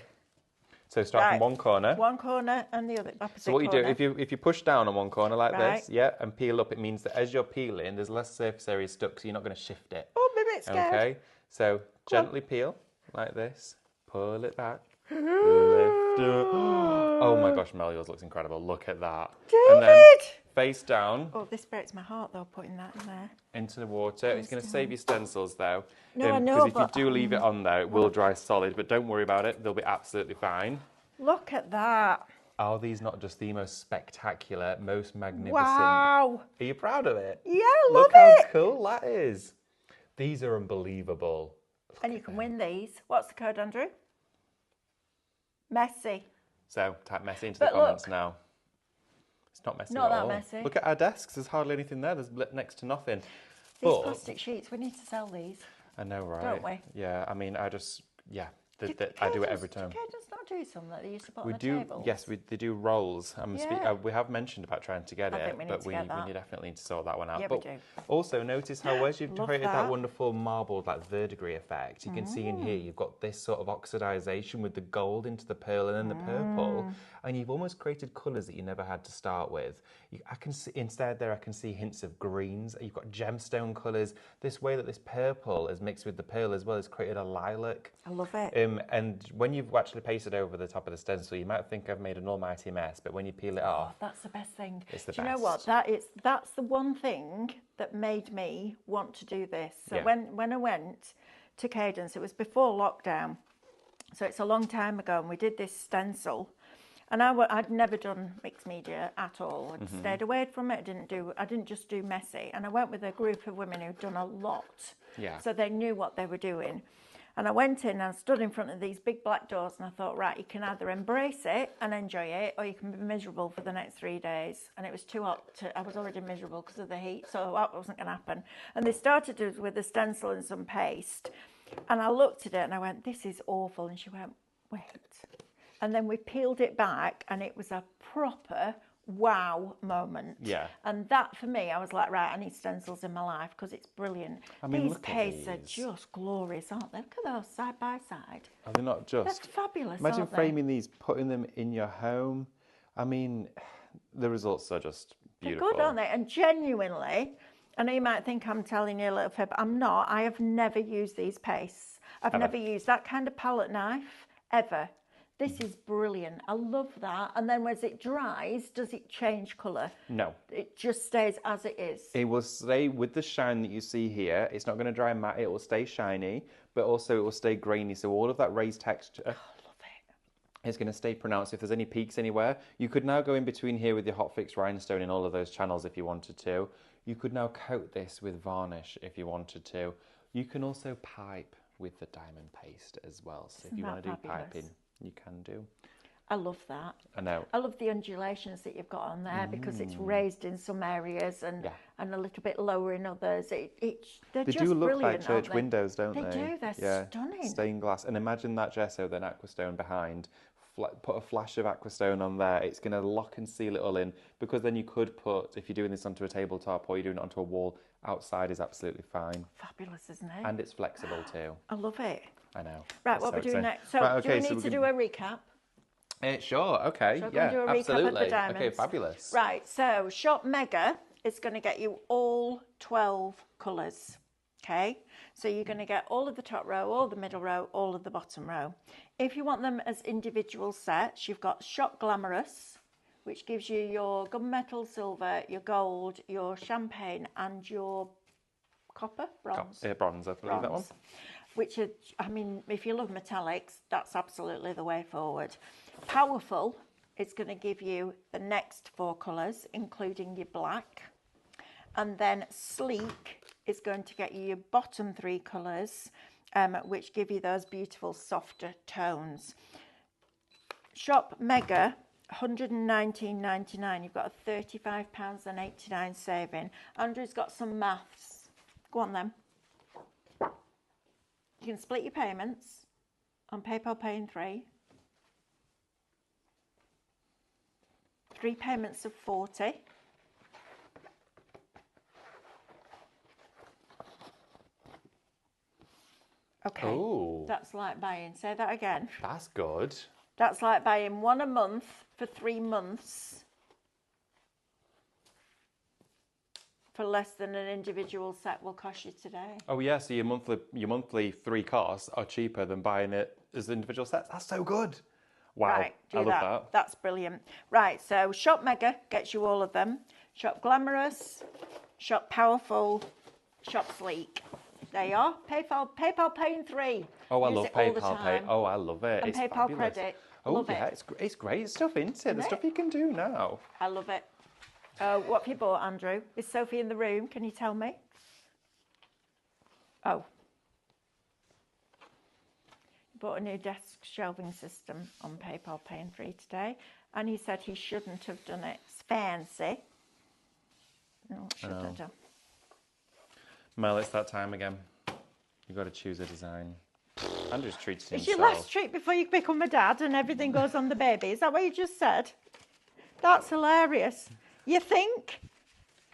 So start from one corner. One corner and the other opposite. So what you do, if you push down on one corner like this, Right. and peel up, it means that as you're peeling, there's less surface area stuck, so you're not going to shift it. Oh, I'm a bit scared. Okay, so gently peel like this, pull it back, lift it. Oh my gosh, Mel, yours looks incredible. Look at that. David! And then face down. Oh, this breaks my heart though, putting that in there. Into the water. It's going to save your stencils though. No, I know, because if you do leave it on there, it will dry solid, but don't worry about it. They'll be absolutely fine. Look at that. Are these not just the most spectacular, most magnificent? Wow. Are you proud of it? Yeah, Look love how it. cool that is. These are unbelievable. And you can win these. What's the code, Andrew? Messy. So type messy into the comments now. It's not messy Not at that all. messy. Look at our desks. There's hardly anything there. There's next to nothing. These plastic sheets, we need to sell these. I know, right? Don't we? Yeah, I mean, I do it every time. Cadence not do some that they used to put We on the do, tables? yes, they do rolls. Yeah. We have mentioned about trying to get I it, think we need but to we get that. definitely need to sort that one out. Yeah, but we do. also notice how as you've Love created that that. wonderful marbled like verdigris effect, you can see in here you've got this sort of oxidization with the gold into the pearl and then the purple, and you've almost created colours that you never had to start with. I can see instead there I can see hints of greens. You've got gemstone colours. This way that this purple is mixed with the pearl as well has created a lilac. I love it. And when you've actually pasted over the top of the stencil, you might think I've made an almighty mess, but when you peel it off, That's the best thing. It's the Do you know what? best. That's the one thing that made me want to do this. So Yeah. when I went to Cadence, it was before lockdown. So it's a long time ago, and we did this stencil. And I'd never done mixed media at all. I'd stayed away from it. I didn't just do messy. And I went with a group of women who'd done a lot. Yeah. So they knew what they were doing. And I went in and I stood in front of these big black doors and I thought, right, you can either embrace it and enjoy it, or you can be miserable for the next 3 days. And it was too hot. I was already miserable because of the heat, so that wasn't going to happen. And they started with a stencil and some paste. And I looked at it and I went, this is awful. And she went, wait. And then we peeled it back and it was a proper wow moment. Yeah. And that for me, I was like, right, I need stencils in my life because it's brilliant. I mean, These look at pastes are these. just glorious, aren't they? Look at those side by side. are they not just? That's fabulous. Imagine aren't framing these, putting them in your home. I mean, the results are just beautiful. They're good, aren't they? And genuinely, I know you might think I'm telling you a little fib, but I'm not. I have never used these pastes. I've never used that kind of palette knife ever. This is brilliant. I love that. And then as it dries, does it change colour? No. It just stays as it is. It will stay with the shine that you see here. It's not going to dry matte. It will stay shiny, but also it will stay grainy. So all of that raised texture Love it. is going to stay pronounced. If there's any peaks anywhere, you could now go in between here with your hot fix rhinestone in all of those channels if you wanted to. You could now coat this with varnish if you wanted to. You can also pipe with the diamond paste as well. So if you want to do piping, you can do. I love that. I know. I love the undulations that you've got on there because it's raised in some areas and a little bit lower in others. They're they just do look brilliant, like church windows, don't they? They do. They're stunning. Stained glass. And imagine that gesso, then aquastone behind. Put a flash of aquastone on there. It's going to lock and seal it all in, because then you could put, if you're doing this onto a tabletop or you're doing it onto a wall, outside is absolutely fine. Fabulous, isn't it? And it's flexible too. I love it. I know. Right, what we're doing next. So do we need to do a recap? Sure, okay, so yeah, do a recap absolutely. Of the diamonds. Okay, fabulous. Right, so Shop Mega is going to get you all 12 colours. Okay, so you're going to get all of the top row, all the middle row, all of the bottom row. If you want them as individual sets, you've got Shop Glamorous, which gives you your gunmetal silver, your gold, your champagne, and your copper, bronze. Bronze, I believe that one. Which are, I mean, if you love metallics, that's absolutely the way forward. Powerful is going to give you the next 4 colours, including your black. And then Sleek is going to get you your bottom 3 colours, which give you those beautiful softer tones. Shop Mega, £119.99. You've got a £35.89 saving. Andrew's got some maths. Go on then. You can split your payments on PayPal Pay in 3. 3 payments of 40. Okay, Ooh. That's like buying, say that again. That's good. That's like buying 1 a month for 3 months for less than an individual set will cost you today. Oh yeah, so your monthly 3 costs are cheaper than buying it as individual sets. That's so good. Wow, Right, I love that. That's brilliant. Right, so Shop Mega gets you all of them. Shop Glamorous, Shop Powerful, Shop Sleek. There you are. PayPal Pay in 3. Oh, I Use love it all the PayPal Pay. time. Oh, I love it. And It's PayPal fabulous. Credit. Oh Love yeah, it. it's great stuff, isn't it? The Isn't stuff it? you can do now. I love it. What have you bought, Andrew? Is Sophie in the room? Can you tell me? Oh. Bought a new desk shelving system on PayPal Pay in 3 today. And he said he shouldn't have done it. It's fancy. No, what should I do? Mel, it's that time again. You've got to choose a design. Andrew's treated himself. It's your last treat before you become a dad and everything goes on the baby. Is that what you just said? That's hilarious. You think?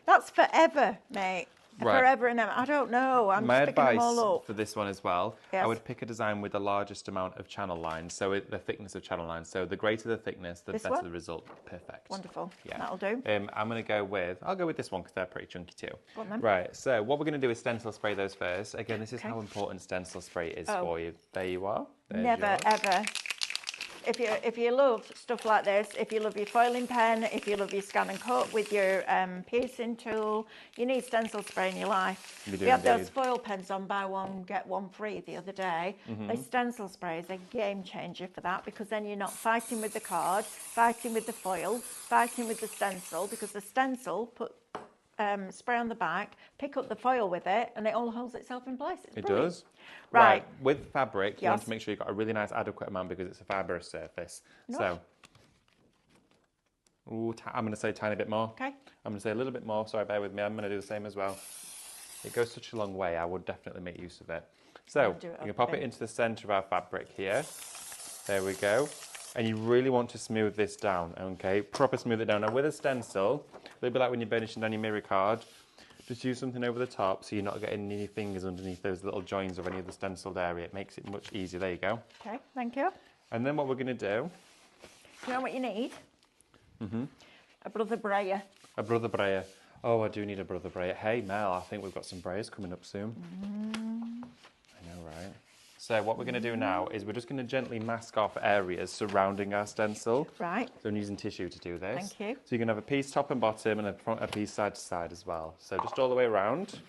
That's forever, mate. Right. Forever and ever. I don't know. I'm My just picking them advice all up. for this one as well, Yes. I would pick a design with the largest amount of channel lines, so the thickness of channel lines. So the greater the thickness, the This better one? the result. Perfect. Wonderful. Yeah. That'll do. I'll go with this one because they're pretty chunky too. Go on then. Right, so what we're going to do is stencil spray those first. Again, this is how important stencil spray is for you. There you are. There's Never, yours. ever. If you love stuff like this, if you love your foiling pen, if you love your scan and cut with your piercing tool, you need stencil spray in your life. You do We had those indeed. foil pens on buy one, get one free the other day. The stencil spray is a game changer for that, because then you're not fighting with the card, fighting with the foil, fighting with the stencil, because the stencil put spray on the back, pick up the foil with it, and it all holds itself in place. It's It brilliant. does. Right. With fabric, you want Yes. to make sure you've got a really nice adequate amount because it's a fibrous surface. Nice. So, I'm going to say a tiny bit more. Okay. I'm going to say a little bit more. Sorry, bear with me. I'm going to do the same as well. It goes such a long way. I would definitely make use of it. So, do it you up can a pop bit. it into the centre of our fabric here. There we go. And you really want to smooth this down, okay? Proper smooth it down. Now, with a stencil, it'll be like when you're burnishing down your mirror card. Just use something over the top so you're not getting any fingers underneath those little joins of any of the stenciled area. It makes it much easier. There you go. Okay, thank you. And then what we're going to do... Do you know what you need? A brother brayer. A brother brayer. Oh, I do need a brother brayer. Hey, Mel, I think we've got some brayers coming up soon. I know, right? So what we're going to do now is we're just going to gently mask off areas surrounding our stencil. Right. So I'm using tissue to do this. Thank you. So you're going to have a piece top and bottom and a piece side to side as well. So just all the way around.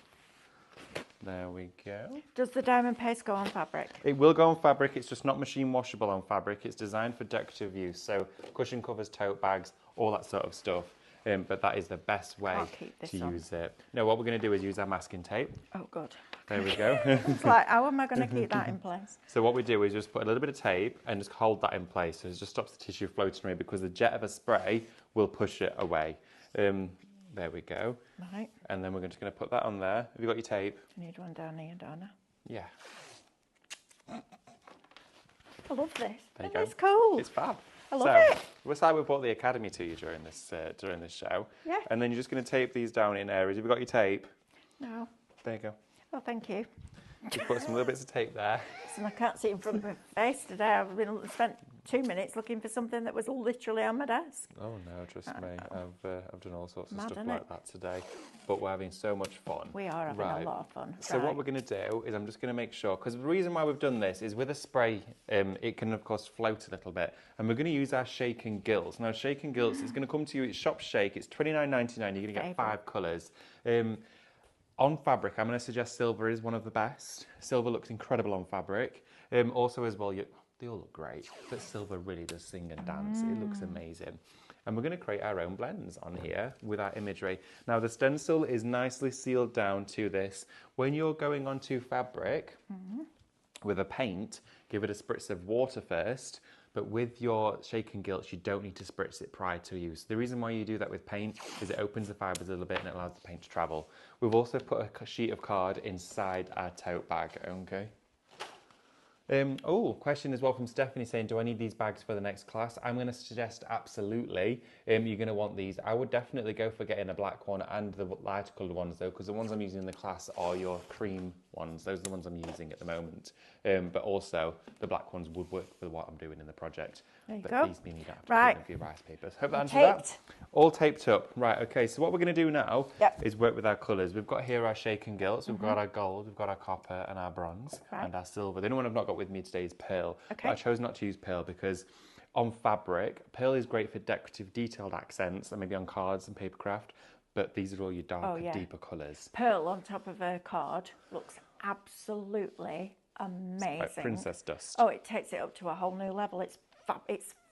There we go. Does the diamond paste go on fabric? It will go on fabric. It's just not machine washable on fabric. It's designed for decorative use. So cushion covers, tote bags, all that sort of stuff. but that is the best way to use it. No, what we're going to do is use our masking tape. Oh, good. There we go. It's like, how am I going to keep that in place? So what we do is just put a little bit of tape and just hold that in place. So it just stops the tissue floating away because the jet of a spray will push it away. There we go. Right. And then we're just going to put that on there. Have you got your tape? I need one down here, don't I? Yeah. I love this. There you go. It's cool. It's fab. I love it. That's how we brought the Academy to you during this show. Yeah. And then you're just going to tape these down in areas. Have you got your tape? No. There you go. Oh, thank you. Just put some little bits of tape there. And I can't see in front of my face today. I've spent 2 minutes looking for something that was literally on my desk. Oh no, trust me. I've done all sorts of Mad, stuff like that today. But we're having so much fun. We are having a lot of fun. So what we're going to do is I'm just going to make sure, because the reason why we've done this is with a spray, it can of course float a little bit. And we're going to use our shake and gilts. Now shake and gilts, it's going to come to you, it's shop shake, it's $29.99, you're going to get 5 colours. On fabric, I'm going to suggest silver is one of the best. Silver looks incredible on fabric. Also as well, they all look great, but silver really does sing and dance. It looks amazing. And we're going to create our own blends on here with our imagery. Now the stencil is nicely sealed down to this. When you're going onto fabric with a paint, give it a spritz of water first. But with your shake and gilts, you don't need to spritz it prior to use. The reason why you do that with paint is it opens the fibres a little bit and it allows the paint to travel. We've also put a sheet of card inside our tote bag, okay? Question as well from Stephanie saying, do I need these bags for the next class? I'm going to suggest absolutely. You're going to want these. I would definitely go for getting a black one and the lighter coloured ones though, because the ones I'm using in the class are your cream ones. Those are the ones I'm using at the moment. But also the black ones would work for what I'm doing in the project. There you but go. These mean you don't have to right. put them for your rice papers. Hope that answers that. All taped up. Right, okay, so what we're going to do now is work with our colours. We've got here our shake and gilts, we've got our gold, we've got our copper and our bronze and our silver. The only one I've not got with me today is pearl. But I chose not to use pearl because on fabric, pearl is great for decorative detailed accents and maybe on cards and paper craft, but these are all your darker, deeper colours. Pearl on top of a card looks absolutely amazing. Like princess dust. Oh, it takes it up to a whole new level. It's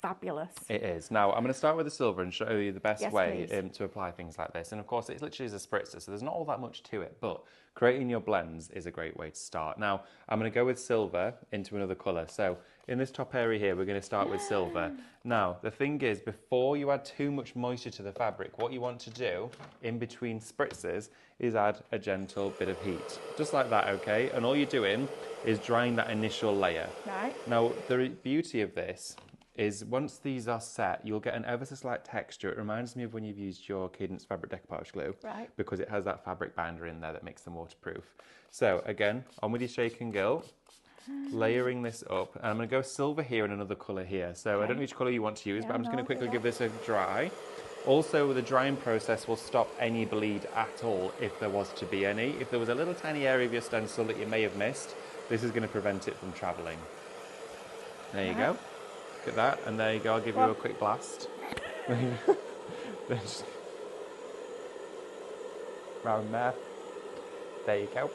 fabulous. It is. Now, I'm going to start with the silver and show you the best way to apply things like this. And of course, it literally is a spritzer, so there's not all that much to it, but creating your blends is a great way to start. Now, I'm going to go with silver into another colour. So in this top area here, we're going to start with silver. Now, the thing is, before you add too much moisture to the fabric, what you want to do in between spritzers is add a gentle bit of heat. Just like that, okay? And all you're doing is drying that initial layer. Right. Now, the beauty of this is once these are set, you'll get an ever so slight texture. It reminds me of when you've used your Cadence fabric decoupage glue, because it has that fabric binder in there that makes them waterproof. So again, on with your shake and gilt, layering this up, and I'm going to go silver here and another colour here. So I don't know which colour you want to use, but I'm just going to quickly give this a dry. Also, the drying process will stop any bleed at all if there was to be any. If there was a little tiny area of your stencil that you may have missed, this is going to prevent it from travelling. There you go. Look at that, and there you go. I'll give you a quick blast. Round there. There you go.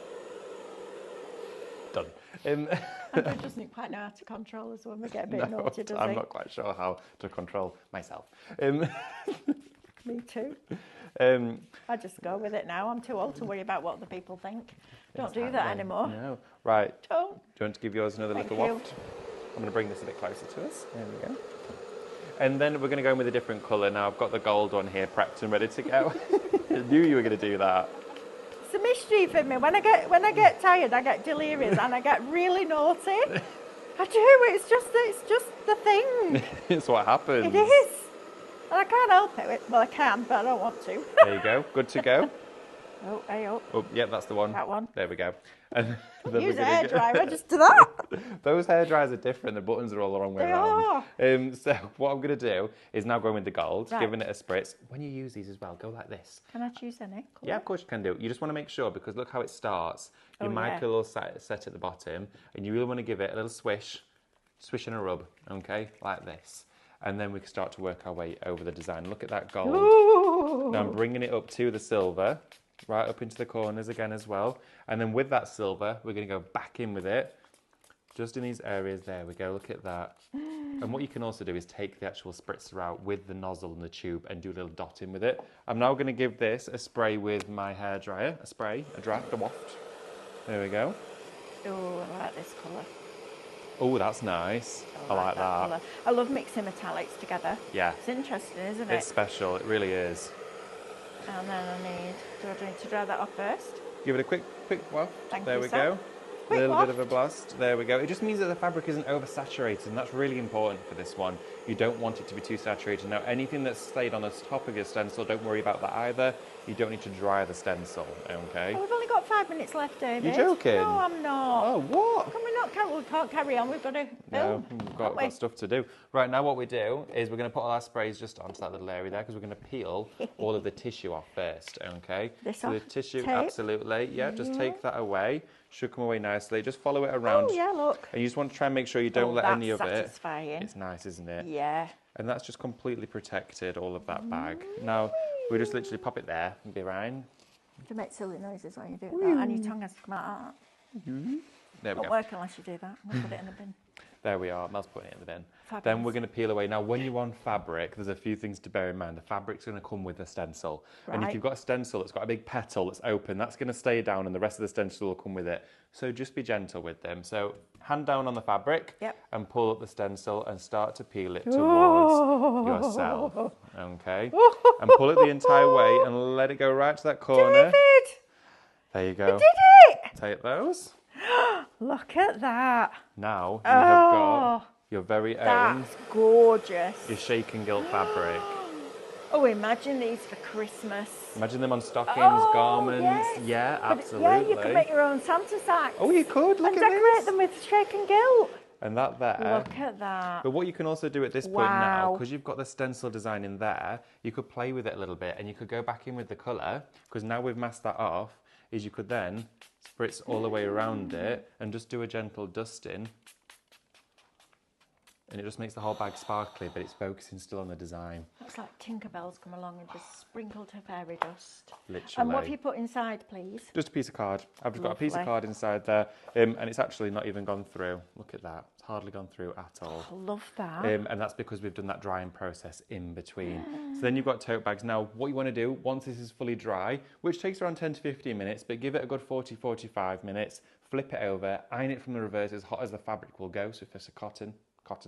Done. Andrew doesn't quite know how to control us when we get a bit naughty, does he? I'm not quite sure how to control myself. Me too. I just go with it now. I'm too old to worry about what the people think. Don't do that anymore. No. Right. Don't. Do you want to give yours another little waft? I'm going to bring this a bit closer to us. There we go. And then we're going to go in with a different colour. Now I've got the gold one here prepped and ready to go. I knew you were going to do that. It's a mystery for me. When I get tired, I get delirious and I get really naughty. I do. It's just the thing. It's what happens. It is. And I can't help it. Well, I can, but I don't want to. There you go. Good to go. Oh, hey up. Oh, yeah, that's the one. That one. There we go. And use a hairdryer, just do that. Those hairdryers are different. The buttons are all the wrong way around. So what I'm going to do is now go in with the gold, giving it a spritz. When you use these as well, go like this. Can I choose any colour? Yeah, of course you can do. You just want to make sure, because look how it starts. Your mic will set at the bottom, and you really want to give it a little swish and a rub, okay, like this. And then we can start to work our way over the design. Look at that gold. Ooh. Now I'm bringing it up to the silver, right up into the corners again as well. And then with that silver, we're going to go back in with it, just in these areas. There we go, look at that. And what you can also do is take the actual spritzer out with the nozzle and the tube and do a little dotting with it. I'm now going to give this a spray with my hairdryer. A draft, a waft. There we go. Oh, I like this colour. Oh, that's nice. I like that. Colour. I love mixing metallics together. Yeah. It's interesting, isn't it? It's special, it really is. And then do I need to dry that off first? Give it a quick waft. There we go. A little bit of a blast. There we go. It just means that the fabric isn't oversaturated, and that's really important for this one. You don't want it to be too saturated. Now, anything that's stayed on the top of your stencil, don't worry about that either. You don't need to dry the stencil, okay? Oh, we've only got 5 minutes left, David. You're joking? No, I'm not. Oh, what? Can we not we can't carry on. We've got to No, we've got stuff to do. Right, now what we do is we're going to put all our sprays just onto that little area there because we're going to peel all of the tissue off first, okay? This so off? the tissue, Tape? absolutely. Yeah, just take that away. Should come away nicely. Just follow it around. Oh, yeah, look. And you just want to try and make sure you don't let any of satisfying. it. It's nice, isn't it? Yeah. And that's just completely protected, all of that bag. Now, we just literally pop it there and be right. You make silly noises when you do that, and your tongue has to come out like that. There we Won't go. work unless you do that. We'll put it in the bin. There we are. Mel's putting it in the bin. Fabulous. Then we're going to peel away. Now, when you're on fabric, there's a few things to bear in mind. The fabric's going to come with a stencil. Right. And if you've got a stencil that's got a big petal that's open, that's going to stay down and the rest of the stencil will come with it. So just be gentle with them. So hand down on the fabric and pull up the stencil and start to peel it towards yourself. Okay? And pull it the entire way and let it go right to that corner. David! There you go. I did it! Take those. Look at that. Now you have got your very own. That's gorgeous. Your shake and gilt fabric. Oh, imagine these for Christmas. Imagine them on stockings, garments. Yes. Yeah, absolutely. Yeah, you could make your own Santa sacks. Oh, you could. Look at this. And decorate them with shake and gilt. And that there. Look at that. But what you can also do at this point now, because you've got the stencil design in there, you could play with it a little bit and you could go back in with the colour, because now we've masked that off, is you could then spritz all the way around it and just do a gentle dusting. And it just makes the whole bag sparkly, but it's focusing still on the design. Looks like Tinkerbell's come along and just sprinkled her fairy dust. Literally. And what have you put inside, please? Just a piece of card. I've just got a piece of card inside there, and it's actually not even gone through. Look at that. It's hardly gone through at all. I love that. And that's because we've done that drying process in between. So then you've got tote bags. Now, what you want to do, once this is fully dry, which takes around 10 to 15 minutes, but give it a good 40, 45 minutes, flip it over, iron it from the reverse as hot as the fabric will go. So if it's a cotton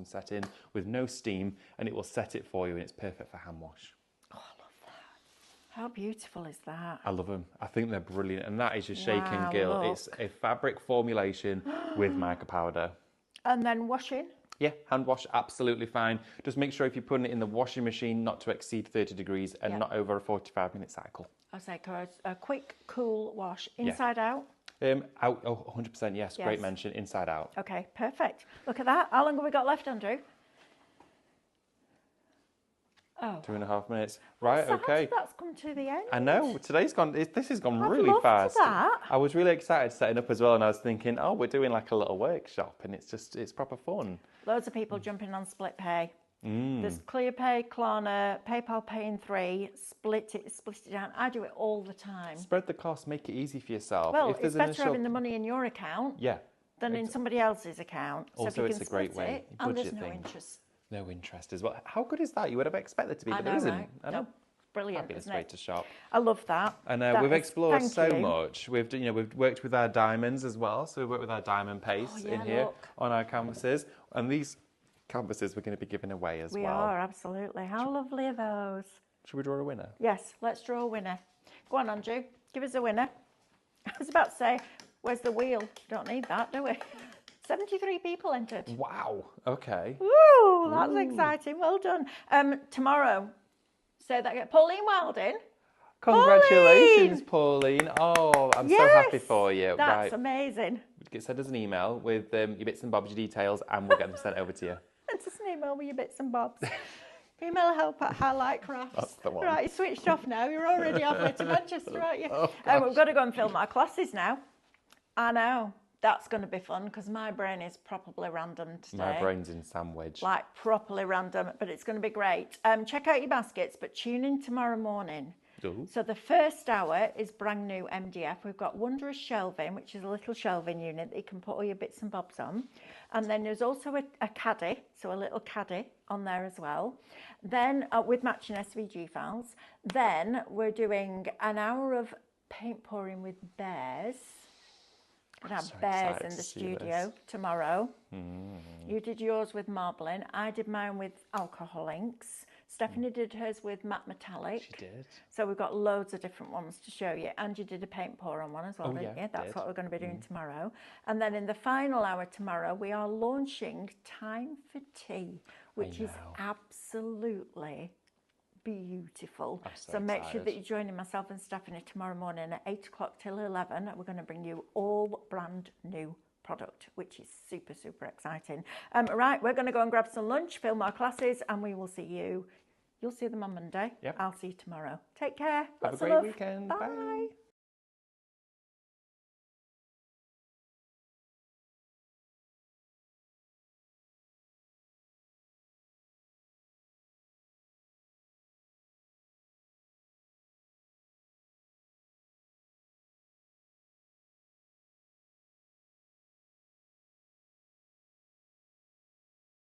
setting with no steam, and it will set it for you, and it's perfect for hand wash. Oh, I love that. How beautiful is that? I love them. I think they're brilliant, and that is your shake and gilt. Look. It's a fabric formulation with mica powder. And then washing? Yeah, hand wash, absolutely fine. Just make sure if you're putting it in the washing machine, not to exceed 30 degrees and not over a 45-minute cycle. I'll say a quick, cool wash, inside out? Out, 100%, yes, great mention, inside out. Okay, perfect. Look at that. How long have we got left, Andrew? Oh. 2.5 minutes. Right, okay. That's come to the end. I know, this has gone really loved fast. That. I was really excited setting up as well, and I was thinking, oh, we're doing like a little workshop, and it's proper fun. Loads of people jumping on split pay. There's ClearPay, Klarna, PayPal Pay in 3, split it down. I do it all the time. Spread the cost, make it easy for yourself. Well, if it's better having the money in your account than in somebody else's account. Also, so if you it's can a great split way. it, and there's no Budget thing. interest. No interest as well. How good is that? You would have expected to be, but there isn't. Right? I know. No, brilliant, Fabulous isn't way it? to shop. I love that. And we've explored so you. much. We've worked with our diamonds as well. So we've worked with our diamond paste in here on our canvases, and these canvases we're going to be giving away as well. We are, absolutely. How lovely are those? Should we draw a winner? Yes, let's draw a winner. Go on, Andrew. Give us a winner. I was about to say, where's the wheel? Don't need that, do we? 73 people entered. Wow. Okay. Woo, that's exciting. Well done. Tomorrow, say that again. Pauline Wilding. Congratulations, Pauline. Oh, I'm so happy for you. That's amazing. Send us an email with your bits and bobs, your details, and we'll get them sent over to you. And just an email with your bits and bobs. Email help@highlightcrafts. That's the one. Right, you switched off now. You're already halfway to Manchester, aren't you? Oh, we've got to go and film our classes now. I know. That's going to be fun because my brain is properly random today. My brain's in sandwich. Like properly random, but it's going to be great. Check out your baskets, but tune in tomorrow morning Ooh. So the first hour is brand new MDF. We've got wondrous shelving, which is a little shelving unit that you can put all your bits and bobs on. And then there's also a caddy, so a little caddy on there as well. Then with matching SVG files. Then we're doing an hour of paint pouring with bears. We're going to have bears in the studio tomorrow. You did yours with marbling. I did mine with alcohol inks. Stephanie did hers with matte metallic. She did. So we've got loads of different ones to show you. And you did a paint pour on one as well, didn't you? That's what we're going to be doing tomorrow. And then in the final hour tomorrow, we are launching Time for Tea, which is absolutely beautiful. So make sure that you're joining myself and Stephanie tomorrow morning at 8 o'clock till 11. We're going to bring you all brand new product, which is super, super exciting. Right, we're going to go and grab some lunch, film our classes, and we will see you. You'll see them on Monday. I'll see you tomorrow. Take care. Have a great weekend. Bye.